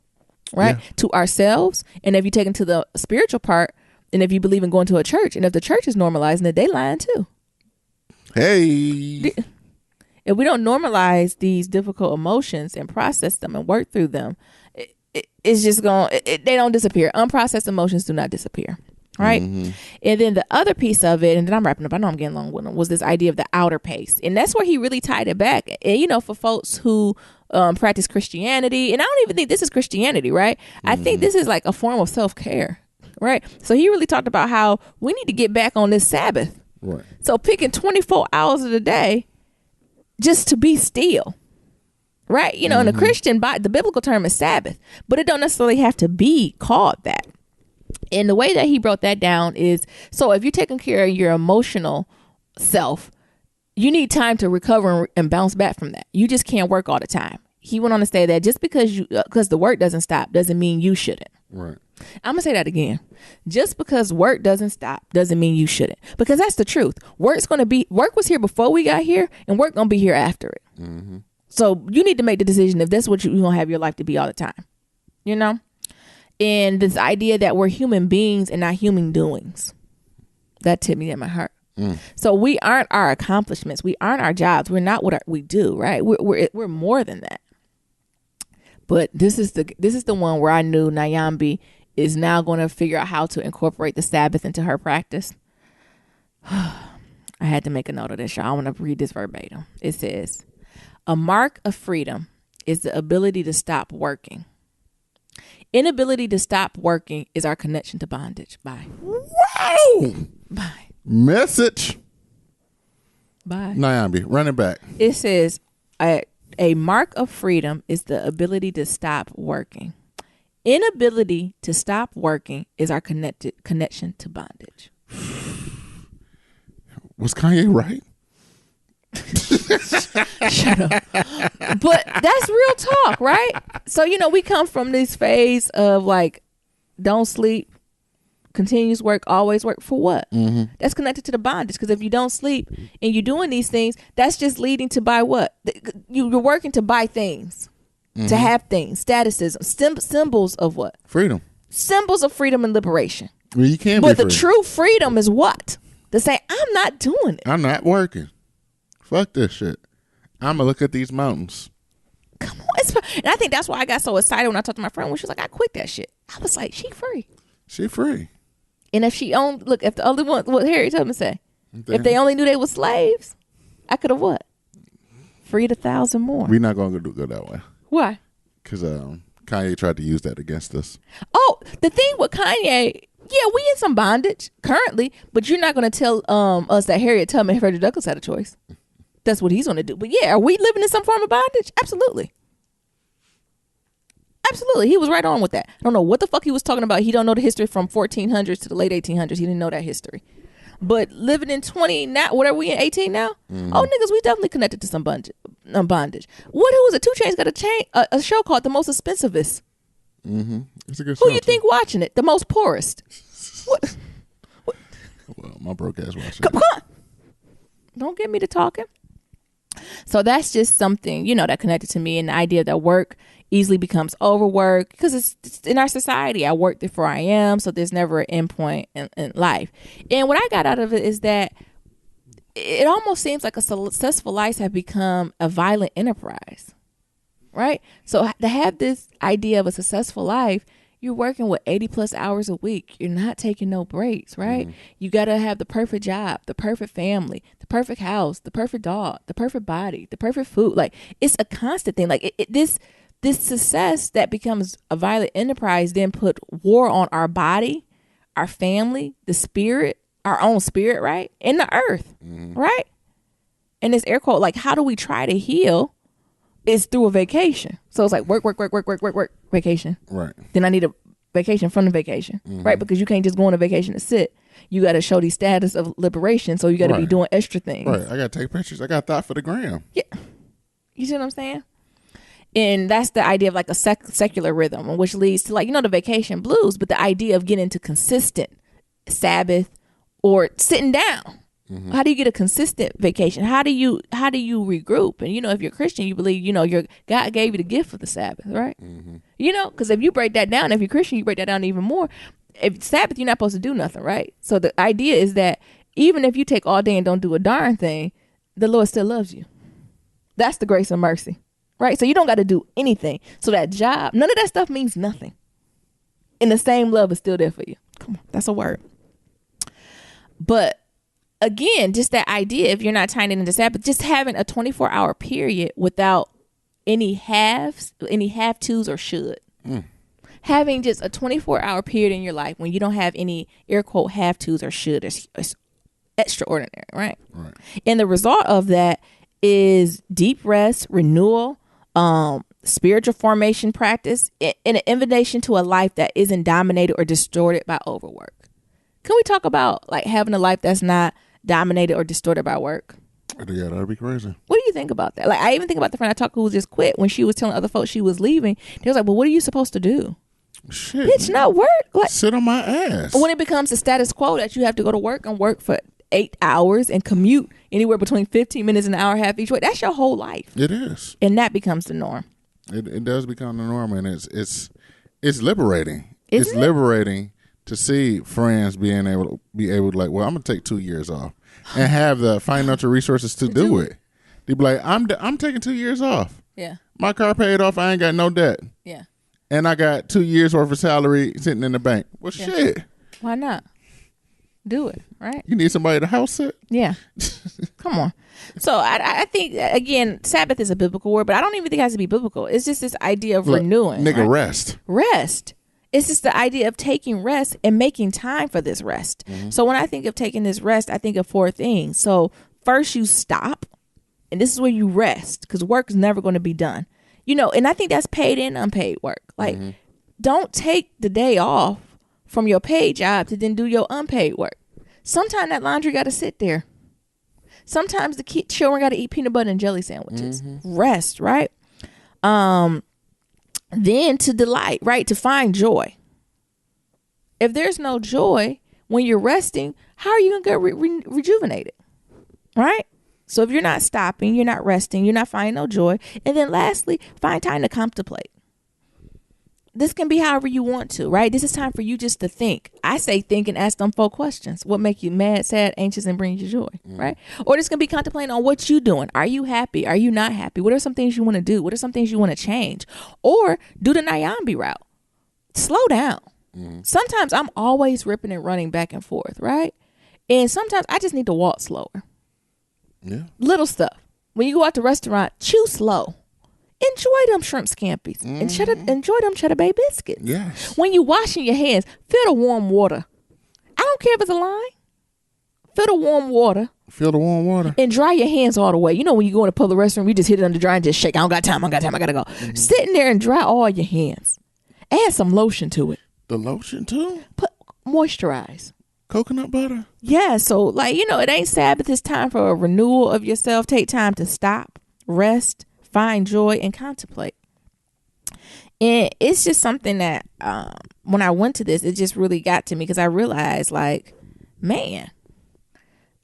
right? Yeah. To ourselves. And if you take it to the spiritual part, and if you believe in going to a church, and if the church is normalizing it, they lying too. Hey. If we don't normalize these difficult emotions and process them and work through them, it's just they don't disappear. Unprocessed emotions do not disappear. Right. Mm-hmm. And then the other piece of it, and then I'm wrapping up, I know I'm getting long with them, was this idea of the outer pace. And that's where he really tied it back. And, you know, for folks who practice Christianity, and I don't even think this is Christianity, right? Mm-hmm. I think this is like a form of self-care, right? So he really talked about how we need to get back on this Sabbath. Right. So picking 24 hours of the day just to be still. Right. You know, in the Christian, the biblical term is Sabbath, but it don't necessarily have to be called that. And the way that he broke that down is, so if you're taking care of your emotional self, you need time to recover and bounce back from that. You just can't work all the time. He went on to say that just because the work doesn't stop doesn't mean you shouldn't. Right. I'm going to say that again. Just because work doesn't stop doesn't mean you shouldn't. Because that's the truth. Work was here before we got here, and work going to be here after it. Mm-hmm. So you need to make the decision if that's what you're going to have your life to be all the time. You know? And this idea that we're human beings and not human doings. That hit me in my heart. So we aren't our accomplishments. We aren't our jobs. We're not what we do, right? We're more than that. But this is the one where I knew Nyambi is now going to figure out how to incorporate the Sabbath into her practice. I had to make a note of this, y'all. I want to read this verbatim. It says, a mark of freedom is the ability to stop working. Inability to stop working is our connection to bondage. Bye. Wow. Bye. Message. Bye. Nyambi, run it back. It says a mark of freedom is the ability to stop working. Inability to stop working is our connection to bondage. Was Kanye right? Shut up. But that's real talk, right? So, you know, we come from this phase of like, don't sleep, continuous work, always work. For what? Mm-hmm. That's connected to the bondage. Because if you don't sleep and you're doing these things, that's just leading to buy what? You're working to buy things, to have things, statuses, symbols of what? Freedom. Symbols of freedom and liberation. Well, you can't. But the true freedom is what? To say, I'm not doing it. I'm not working. Fuck this shit. I'm going to look at these mountains. Come on. And I think that's why I got so excited when I talked to my friend when she was like, I quit that shit. I was like, she free. She free. And if she owned, look, if the only one, what Harry told me to say, if they only knew they were slaves, I could have what? Freed 1,000 more. We're not going to go that way. Why? Because Kanye tried to use that against us. Oh, the thing with Kanye, yeah, we in some bondage currently, but you're not going to tell us that Harriet Tubman and Frederick Douglass had a choice. That's what he's going to do. But yeah, are we living in some form of bondage? Absolutely. Absolutely. He was right on with that. I don't know what the fuck he was talking about. He don't know the history from 1400s to the late 1800s. He didn't know that history. But living in 20 now, what are we in 18 now? Mm-hmm. Oh, niggas, we definitely connected to some bondage. Who was it? 2 Chainz got a show called The Most Expensivest. Mm-hmm. It's a good show. Who you think watching it? The most poorest. What? Well, my broke ass watching Come on. Don't get me to talking. So that's just something, you know, that connected to me, and the idea that work easily becomes overwork because it's in our society. I work before I am, so there's never an end point in life. And what I got out of it is that it almost seems like a successful life have become a violent enterprise, right? So to have this idea of a successful life, you're working with 80 plus hours a week. You're not taking no breaks, right? You got to have the perfect job, the perfect family, the perfect house, the perfect dog, the perfect body, the perfect food. Like, it's a constant thing. Like this success that becomes a violent enterprise then put war on our body, our family, the spirit, our own spirit, right? And the earth, right? And this air quote, like, how do we try to heal? Is through a vacation. So it's like work, vacation. Right. Then I need a vacation from the vacation, right? Because you can't just go on a vacation to sit. You got to show the status of liberation. So you got to be doing extra things. Right. I got to take pictures. I got that for the gram. Yeah. You see what I'm saying? And that's the idea of like a secular rhythm, which leads to, like, you know, the vacation blues, but the idea of getting into consistent Sabbath or sitting down, How do you get a consistent vacation? How do you regroup? And if you're Christian, you believe your God gave you the gift of the Sabbath, right? Because if you break that down, if you're Christian, you break that down even more. If it's Sabbath, you're not supposed to do nothing, right? So the idea is that even if you take all day and don't do a darn thing, the Lord still loves you. That's the grace and mercy, right? So you don't got to do anything. So that job, none of that stuff means nothing. And the same love is still there for you. Come on, that's a word. But again, just that idea, if you're not tying it into Sabbath, just having a 24-hour period without any have-tos or should. Having just a 24-hour period in your life when you don't have any air quote have-tos or should is extraordinary, right? And the result of that is deep rest, renewal, spiritual formation practice, and an invitation to a life that isn't dominated or distorted by overwork. Can we talk about like having a life that's not dominated or distorted by work? Yeah, that'd be crazy. What do you think about that? Like, I even think about the friend I talked to who just quit when she was telling other folks she was leaving. They was like, well, what are you supposed to do? Shit, Bitch, not work. Like, sit on my ass. When it becomes the status quo that you have to go to work and work for 8 hours and commute anywhere between 15 minutes and an hour and a half each way, that's your whole life. It is. And that becomes the norm. It does become the norm, and it's liberating. Isn't it's liberating to see friends being able to like, well, I'm gonna take 2 years off and have the financial resources to do it. They be like, I'm taking 2 years off. Yeah. My car paid off. I ain't got no debt. Yeah. And I got 2 years worth of salary sitting in the bank. Well, shit. Why not? Do it, right? You need somebody to house it? Yeah. Come on. So I think, again, Sabbath is a biblical word, but I don't even think it has to be biblical. It's just this idea of renewing. Nigga, right? rest. Rest. It's just the idea of taking rest and making time for this rest. So when I think of taking this rest, I think of 4 things. So first you stop, and this is where you rest because work is never going to be done. And I think that's paid and unpaid work. Like, don't take the day off from your paid job to then do your unpaid work. Sometimes that laundry got to sit there. Sometimes the children got to eat peanut butter and jelly sandwiches. Rest, right? Then to delight, right? To find joy. If there's no joy when you're resting, how are you going to get rejuvenated? Right? So if you're not stopping, you're not resting, you're not finding no joy. And then lastly, find time to contemplate. This can be however you want to, right? This is time for you just to think. I say think and ask them 4 questions. What make you mad, sad, anxious, and brings you joy, right? Or this can be contemplating on what you're doing. Are you happy? Are you not happy? What are some things you want to do? What are some things you want to change? Or do the Nyambi route. Slow down. Sometimes I'm always ripping and running back and forth, right? And sometimes I just need to walk slower. Yeah. Little stuff. When you go out to restaurant, chew slow. Enjoy them shrimp scampies and enjoy them cheddar bay biscuits. Yes. When you washing your hands, feel the warm water. I don't care if it's a line. Feel the warm water. Feel the warm water. And dry your hands all the way. When you go in a public restroom, you just hit it under dry and just shake. I don't got time. I gotta go. Sitting there and dry all your hands. Add some lotion to it. The lotion too? Moisturize. Coconut butter? Yeah. So it ain't Sabbath. It's time for a renewal of yourself. Take time to stop, rest, find joy, and contemplate. And it's just something that when I went to this, it just really got to me because I realized, like, man,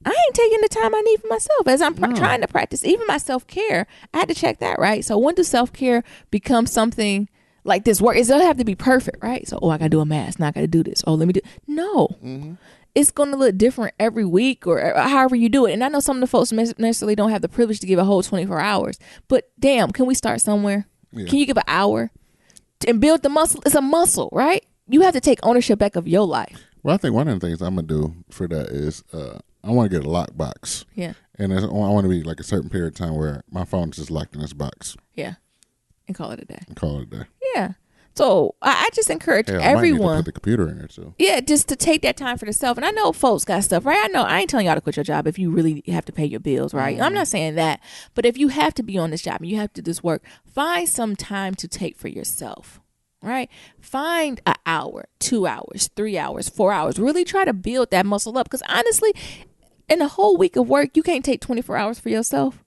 I ain't taking the time I need for myself as I'm trying to practice even my self-care. I had to check that, right? So when does self-care become something like this work? It doesn't have to be perfect, right? So, I got to do a mask. Now I got to do this. Let me do. No. It's going to look different every week or however you do it. And I know some of the folks necessarily don't have the privilege to give a whole 24 hours. But damn, can we start somewhere? Yeah. Can you give an hour? And build the muscle? It's a muscle, right? You have to take ownership back of your life. Well, I think one of the things I'm going to do for that is I want to get a lockbox. Yeah. And I want to be like a certain period of time where my phone is just locked in this box. Yeah. And call it a day. Yeah. So I just encourage everyone. I might need to put the computer in there too. Yeah, just to take that time for themselves. And I know folks got stuff, right? I ain't telling y'all to quit your job if you really have to pay your bills, right? I'm not saying that. But if you have to be on this job and you have to do this work, find some time to take for yourself, right? Find an hour, 2 hours, 3 hours, 4 hours. Really try to build that muscle up. Because honestly, in a whole week of work, you can't take 24 hours for yourself.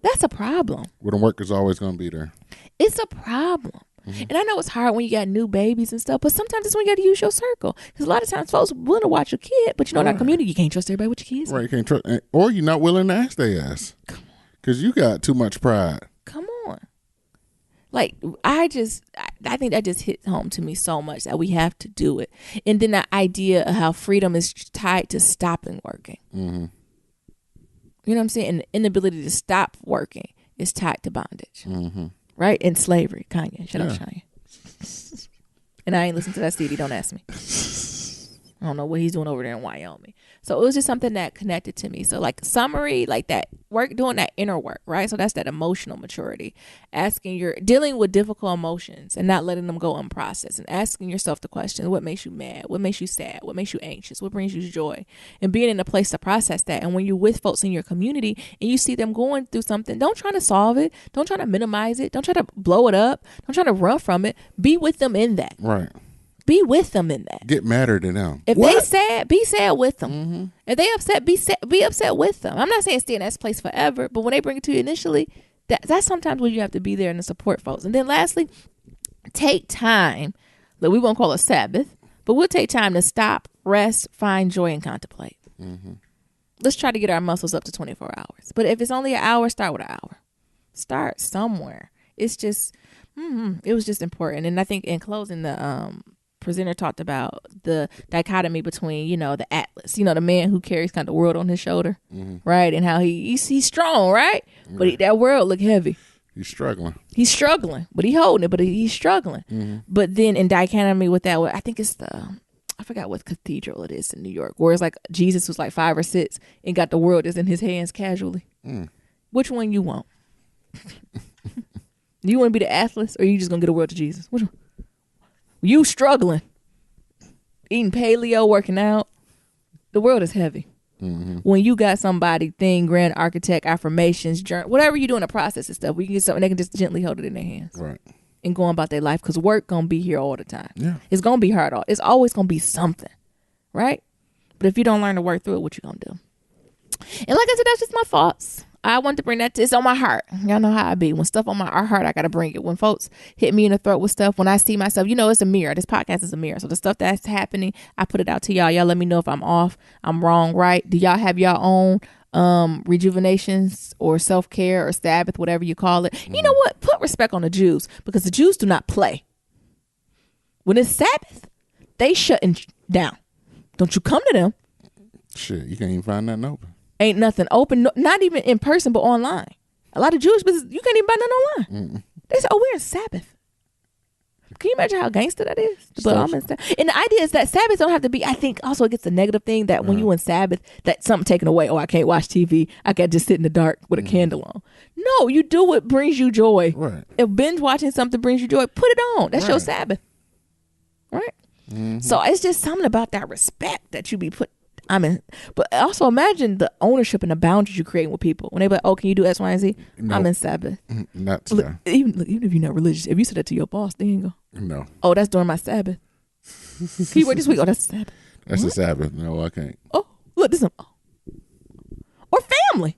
That's a problem. Well, the work is always going to be there. It's a problem. And I know it's hard when you got new babies and stuff, but sometimes it's when you got to use your circle. Because a lot of times folks willing to watch your kid, but in our community, you can't trust everybody with your kids. Right, you can't trust, or you're not willing to ask their ass. Because you got too much pride. Come on. Like, I think that just hits home to me so much that we have to do it. And then the idea of how freedom is tied to stopping working. Mm-hmm. You know what I'm saying? And the inability to stop working is tied to bondage. Mm-hmm. Right? And slavery. Kanye. Shut up, Kanye. And I ain't listened to that CD. Don't ask me. I don't know what he's doing over there in Wyoming. So it was just something that connected to me. So like summary, like that work, doing that inner work, right? So that's that emotional maturity. Dealing with difficult emotions and not letting them go unprocessed, and asking yourself the question, what makes you mad? What makes you sad? What makes you anxious? What brings you joy? And being in a place to process that. And when you're with folks in your community and you see them going through something, don't try to solve it. Don't try to minimize it. Don't try to blow it up. Don't try to run from it. Be with them in that. Right. Be with them in that. Get madder than them. If they sad, be sad with them. Mm-hmm. If they upset, be upset with them. I'm not saying stay in that place forever, but when they bring it to you initially, that's sometimes when you have to be there and to support folks. And then lastly, take time. Look, we won't call it Sabbath, but we'll take time to stop, rest, find joy, and contemplate. Mm-hmm. Let's try to get our muscles up to 24 hours. But if it's only an hour, start with an hour. Start somewhere. It's just, it was just important. And I think in closing, the presenter talked about the dichotomy between, the Atlas, the man who carries kind of the world on his shoulder, right? And how he's strong, right? But that world look heavy. He's struggling, but he holding it, but he's struggling. Mm-hmm. But then in dichotomy with that, I think it's I forgot what cathedral it is in New York, where it's like Jesus was like 5 or 6 and got the world just in his hands casually. Which one you want? You want to be the Atlas, or you just gonna get the world to Jesus? Which one? You struggling, eating paleo, working out. The world is heavy. Mm-hmm. When you got somebody, grand architect, affirmations, journal, whatever you do in the process and stuff, we can get something they can just gently hold it in their hands, right, and go on about their life. Because work gonna be here all the time. Yeah, it's gonna be hard. It's always gonna be something, right? But if you don't learn to work through it, what you gonna do? And like I said, that's just my thoughts. I want to bring that it's on my heart. Y'all know how I be. When stuff on my heart, I got to bring it. When folks hit me in the throat with stuff, when I see myself, it's a mirror. This podcast is a mirror. So the stuff that's happening, I put it out to y'all. Y'all let me know if I'm off, I'm wrong, right? Do y'all have your own rejuvenations or self-care or Sabbath, whatever you call it? You know what? Put respect on the Jews, because the Jews do not play. When it's Sabbath, they shutting down. Don't you come to them. Shit, you can't even find nothing open. Ain't nothing open, not even in person, but online. A lot of Jewish business, you can't even buy nothing online. They say, we're in Sabbath. Can you imagine how gangster that is? And the idea is that Sabbath don't have to be, I think also it gets a negative thing that when you in Sabbath, that something taken away. Oh, I can't watch TV. I got to just sit in the dark with a candle on. No, you do what brings you joy. Right. If binge watching something brings you joy, put it on. That's your Sabbath. Right? Mm-hmm. So it's just something about that respect that you be put. But also imagine the ownership and the boundaries you create with people. When they be like, oh, can you do X, Y, and Z? No. I'm in Sabbath. Not today. Even if you're not religious, if you said that to your boss, they ain't go. No. Oh, that's during my Sabbath. Can you work this week? Oh, that's Sabbath. That's a Sabbath. No, I can't. Oh, look, this is or family.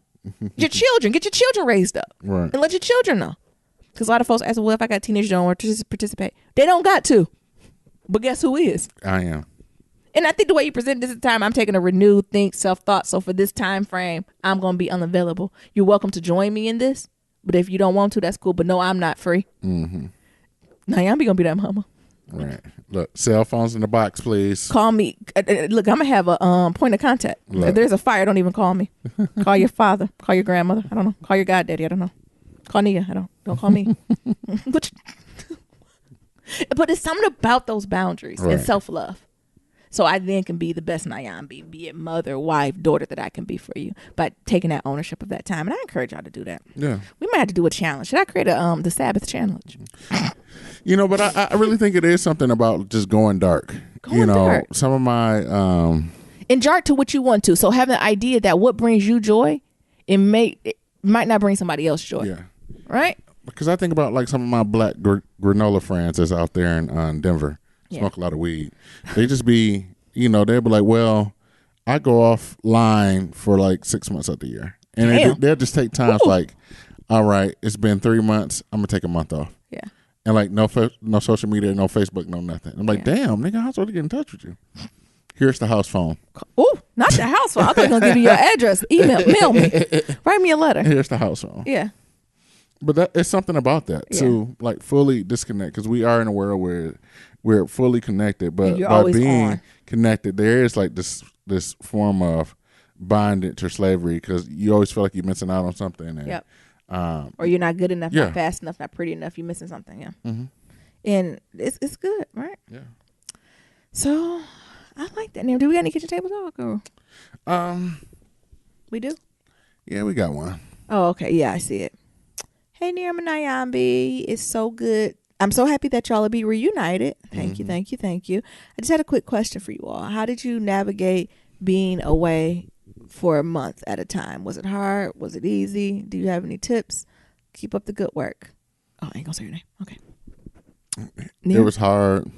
Your children. Get your children raised up. Right. And let your children know. Because a lot of folks ask, well, if I got teenagers don't want to participate. They don't got to. But guess who is? I am. And I think the way you present this time, I'm taking a renewed self-thought. So for this time frame, I'm going to be unavailable. You're welcome to join me in this. But if you don't want to, that's cool. But no, I'm not free. Mm-hmm. Naomi going to be that mama. Right. Look, cell phones in the box, please. Call me. Look, I'm going to have a point of contact. Look. If there's a fire, don't even call me. Call your father. Call your grandmother. I don't know. Call your goddaddy. I don't know. Call Nia. Don't call me. But it's something about those boundaries and self-love. So I then can be the best Niram, be it mother, wife, daughter that I can be for you by taking that ownership of that time. And I encourage y'all to do that. Yeah. We might have to do a challenge. Should I create the Sabbath challenge? But I really think it is something about just going dark. Dark. Some of my and dark to what you want to. So having the idea that what brings you joy, it might not bring somebody else joy. Yeah. Right? Because I think about like some of my black granola friends that's out there in Denver. Smoke a lot of weed. They just be, they'll be like, well, I go offline for like 6 months of the year. And they'll just take times like, all right, it's been 3 months. I'm going to take a month off. Yeah. And like no social media, no Facebook, no nothing. I'm like, damn, nigga, how's supposed to get in touch with you? Here's the house phone. Oh, not the house phone. I thought you were going to give you your address. Mail me. Write me a letter. Here's the house phone. Yeah. But that it's something about that too, like fully disconnect, because we are in a world where we're fully connected, but by being connected, there is like this form of bondage or slavery, because you always feel like you're missing out on something. And, yep. Or you're not good enough, not fast enough, not pretty enough. You're missing something. Yeah. Mm-hmm. And it's good, right? Yeah. So I like that. Now, do we got any kitchen table talk? Or? We do. Yeah, we got one. Oh, okay. Yeah, I see it. Hey, Niram and Nyambi, it's so good. I'm so happy that y'all will be reunited. Thank you. I just had a quick question for you all. How did you navigate being away for a month at a time? Was it hard? Was it easy? Do you have any tips? Keep up the good work. Oh, I ain't gonna say your name. Okay. Niram? It was hard.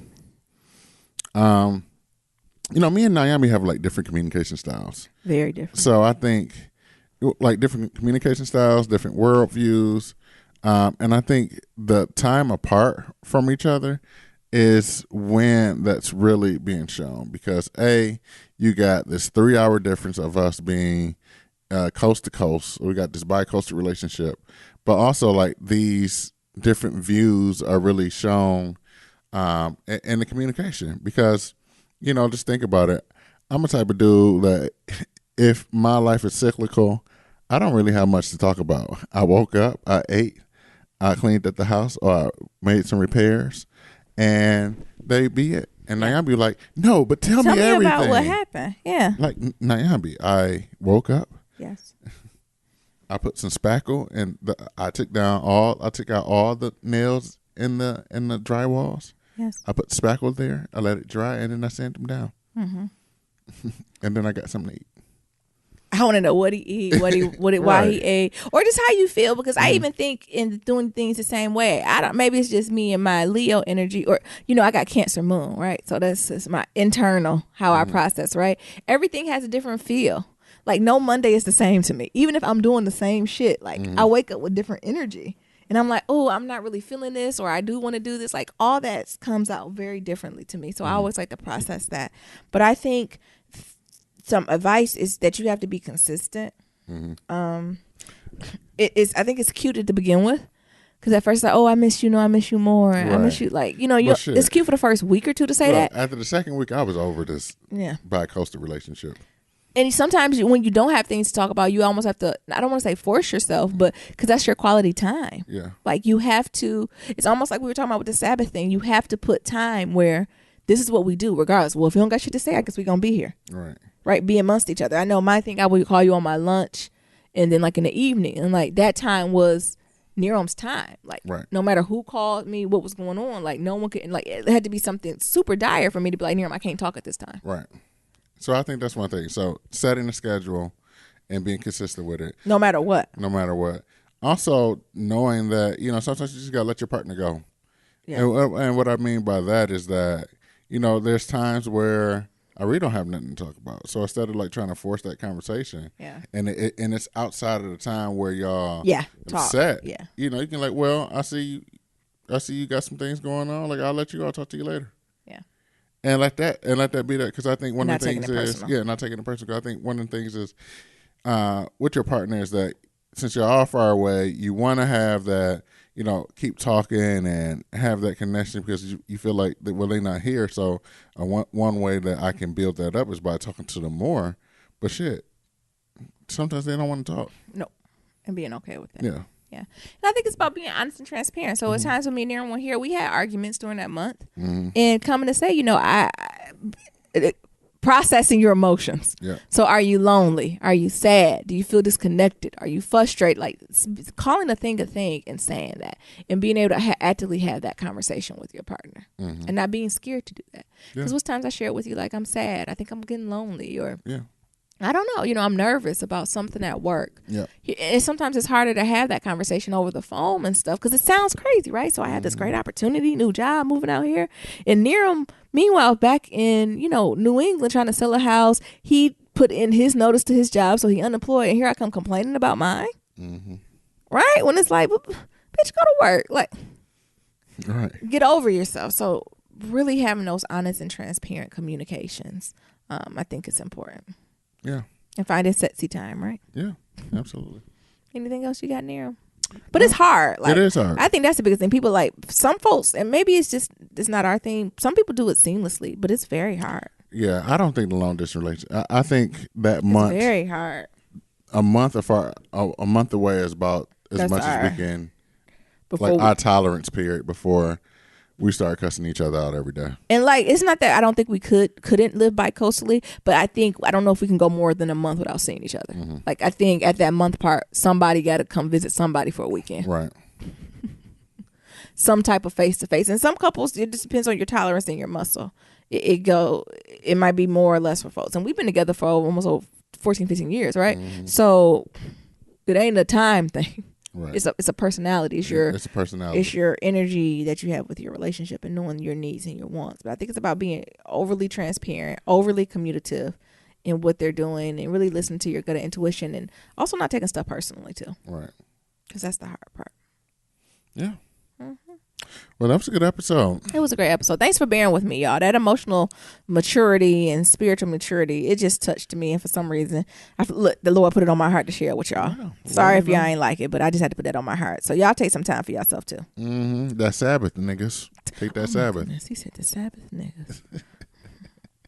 Me and Nyambi have like different communication styles. Very different. So I think like different communication styles, different worldviews. And I think the time apart from each other is when that's really being shown, because you got this 3-hour difference of us being coast to coast. We got this bi-coastal relationship, but also like these different views are really shown in the communication, because, just think about it. I'm a type of dude that if my life is cyclical, I don't really have much to talk about. I woke up, I ate, I cleaned up the house, or I made some repairs, and they be it. And Nyambi be like, no, but tell me everything. About what happened. Yeah. Like, Nyambi, I woke up. Yes. I put some spackle, and I took out all the nails in the drywalls. Yes. I put spackle there. I let it dry, and then I sand them down. Mm-hmm. And then I got something to eat. I want to know what he eat, why he ate, or just how you feel, because I even think in doing things the same way. Maybe it's just me and my Leo energy, or I got Cancer moon, right? So that's just my internal how I process, right? Everything has a different feel. Like no Monday is the same to me, even if I'm doing the same shit. Like I wake up with different energy, and I'm like, oh, I'm not really feeling this, or I do want to do this. Like all that comes out very differently to me. So I always like to process that. But I think some advice is that you have to be consistent. Mm-hmm. I think it's cute to begin with, because at first, like, oh, I miss you, I miss you more. Right. I miss you, like, it's cute for the first week or two to say that. After the second week, I was over this bi-coastal relationship. And sometimes when you don't have things to talk about, you almost have to, I don't want to say force yourself, but because that's your quality time. Yeah. Like you have to, it's almost like we were talking about with the Sabbath thing. You have to put time where this is what we do regardless. Well, if you don't got shit to say, I guess we're going to be here. Right. Be amongst each other. I know my thing, I would call you on my lunch and then like in the evening. And like that time was Niram's time. Like no matter who called me, what was going on, like no one could, like it had to be something super dire for me to be like, Niram, I can't talk at this time. Right. So I think that's one thing. So setting a schedule and being consistent with it. No matter what. Also knowing that, sometimes you just got to let your partner go. Yeah. And what I mean by that is that, there's times where I really don't have nothing to talk about. So instead of like trying to force that conversation, and it's outside of the time where y'all upset, you can like, well, I see you got some things going on. Like I'll let you go. I'll talk to you later. Yeah. And let that be that, because I think one of the things is not taking it personal. 'Cause I think one of the things is with your partner is that since you're all far away, you want to have that, keep talking and have that connection, because you feel like they're not here. So one way that I can build that up is by talking to them more. But shit, sometimes they don't want to talk. No, and being okay with that. Yeah. Yeah. And I think it's about being honest and transparent. So at times when me and Niram were here, we had arguments during that month. And coming to say, processing your emotions. Yeah. So are you lonely? Are you sad? Do you feel disconnected? Are you frustrated? Like calling a thing and saying that, and being able to actively have that conversation with your partner, and not being scared to do that. Because there's times I share it with you, like I'm sad. I think I'm getting lonely, or I don't know, I'm nervous about something at work. Yeah. And sometimes it's harder to have that conversation over the phone and stuff, because it sounds crazy, right? So I had this great opportunity, new job, moving out here. And Niram, meanwhile, back in, New England, trying to sell a house, he put in his notice to his job, so he unemployed. And here I come complaining about mine. Right? When it's like, bitch, go to work. Like, Right. Get over yourself. So really having those honest and transparent communications, I think it's important. Yeah. And finding sexy time, right? Yeah. Absolutely. Anything else you got, Niram? But it's hard. Like, it is hard. I think that's the biggest thing. People like some folks, and maybe it's not our thing. Some people do it seamlessly, but it's very hard. Yeah, I don't think the long distance relationship. I think that month, it's very hard. A month away is about as much as we can. Like our tolerance period before we start cussing each other out every day. And like, it's not that I don't think we couldn't live bi-coastally, but I don't know if we can go more than a month without seeing each other. Mm-hmm. Like, I think at that month part, somebody got to come visit somebody for a weekend. Right. Some type of face-to-face. And some couples, it just depends on your tolerance and your muscle. It might be more or less for folks. And we've been together for almost 14, 15 years, right? Mm-hmm. So it ain't a time thing. Right. It's a personality. It's a personality. It's your energy that you have with your relationship and knowing your needs and your wants. But I think it's about being overly transparent, overly communicative in what they're doing, and really listening to your gut intuition, and also not taking stuff personally too. Right. Because that's the hard part. Yeah. Mm-hmm. Well, that was a good episode. It was a great episode. Thanks for bearing with me, y'all. That emotional maturity and spiritual maturity, it just touched me. And for some reason, the Lord put it on my heart to share with y'all. Yeah. Sorry if y'all ain't like it, but I just had to put that on my heart. So y'all take some time for yourself too. Mm-hmm. That Sabbath, niggas. Take that Sabbath. Goodness, he said the Sabbath, niggas.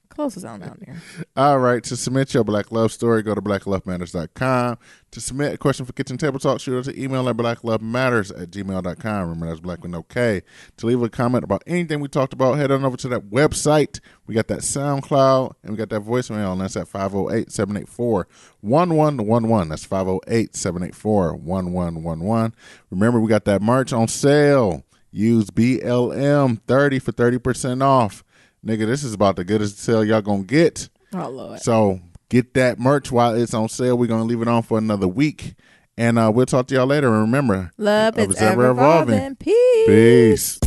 Closest on down there. All right. To submit your Black Love story, go to blacklovematters.com. To submit a question for Kitchen Table Talk, shoot us an email at blacklovematters@gmail.com. Remember, that's black with no K. To leave a comment about anything we talked about, head on over to that website. We got that SoundCloud, and we got that voicemail, and that's at 508-784-1111. That's 508-784-1111. Remember, we got that merch on sale. Use BLM30 for 30% off. Nigga, this is about the goodest sale y'all gonna get. Oh, Lord. So get that merch while it's on sale. We're gonna leave it on for another week. And we'll talk to y'all later. And remember, love is ever evolving. Peace. Peace.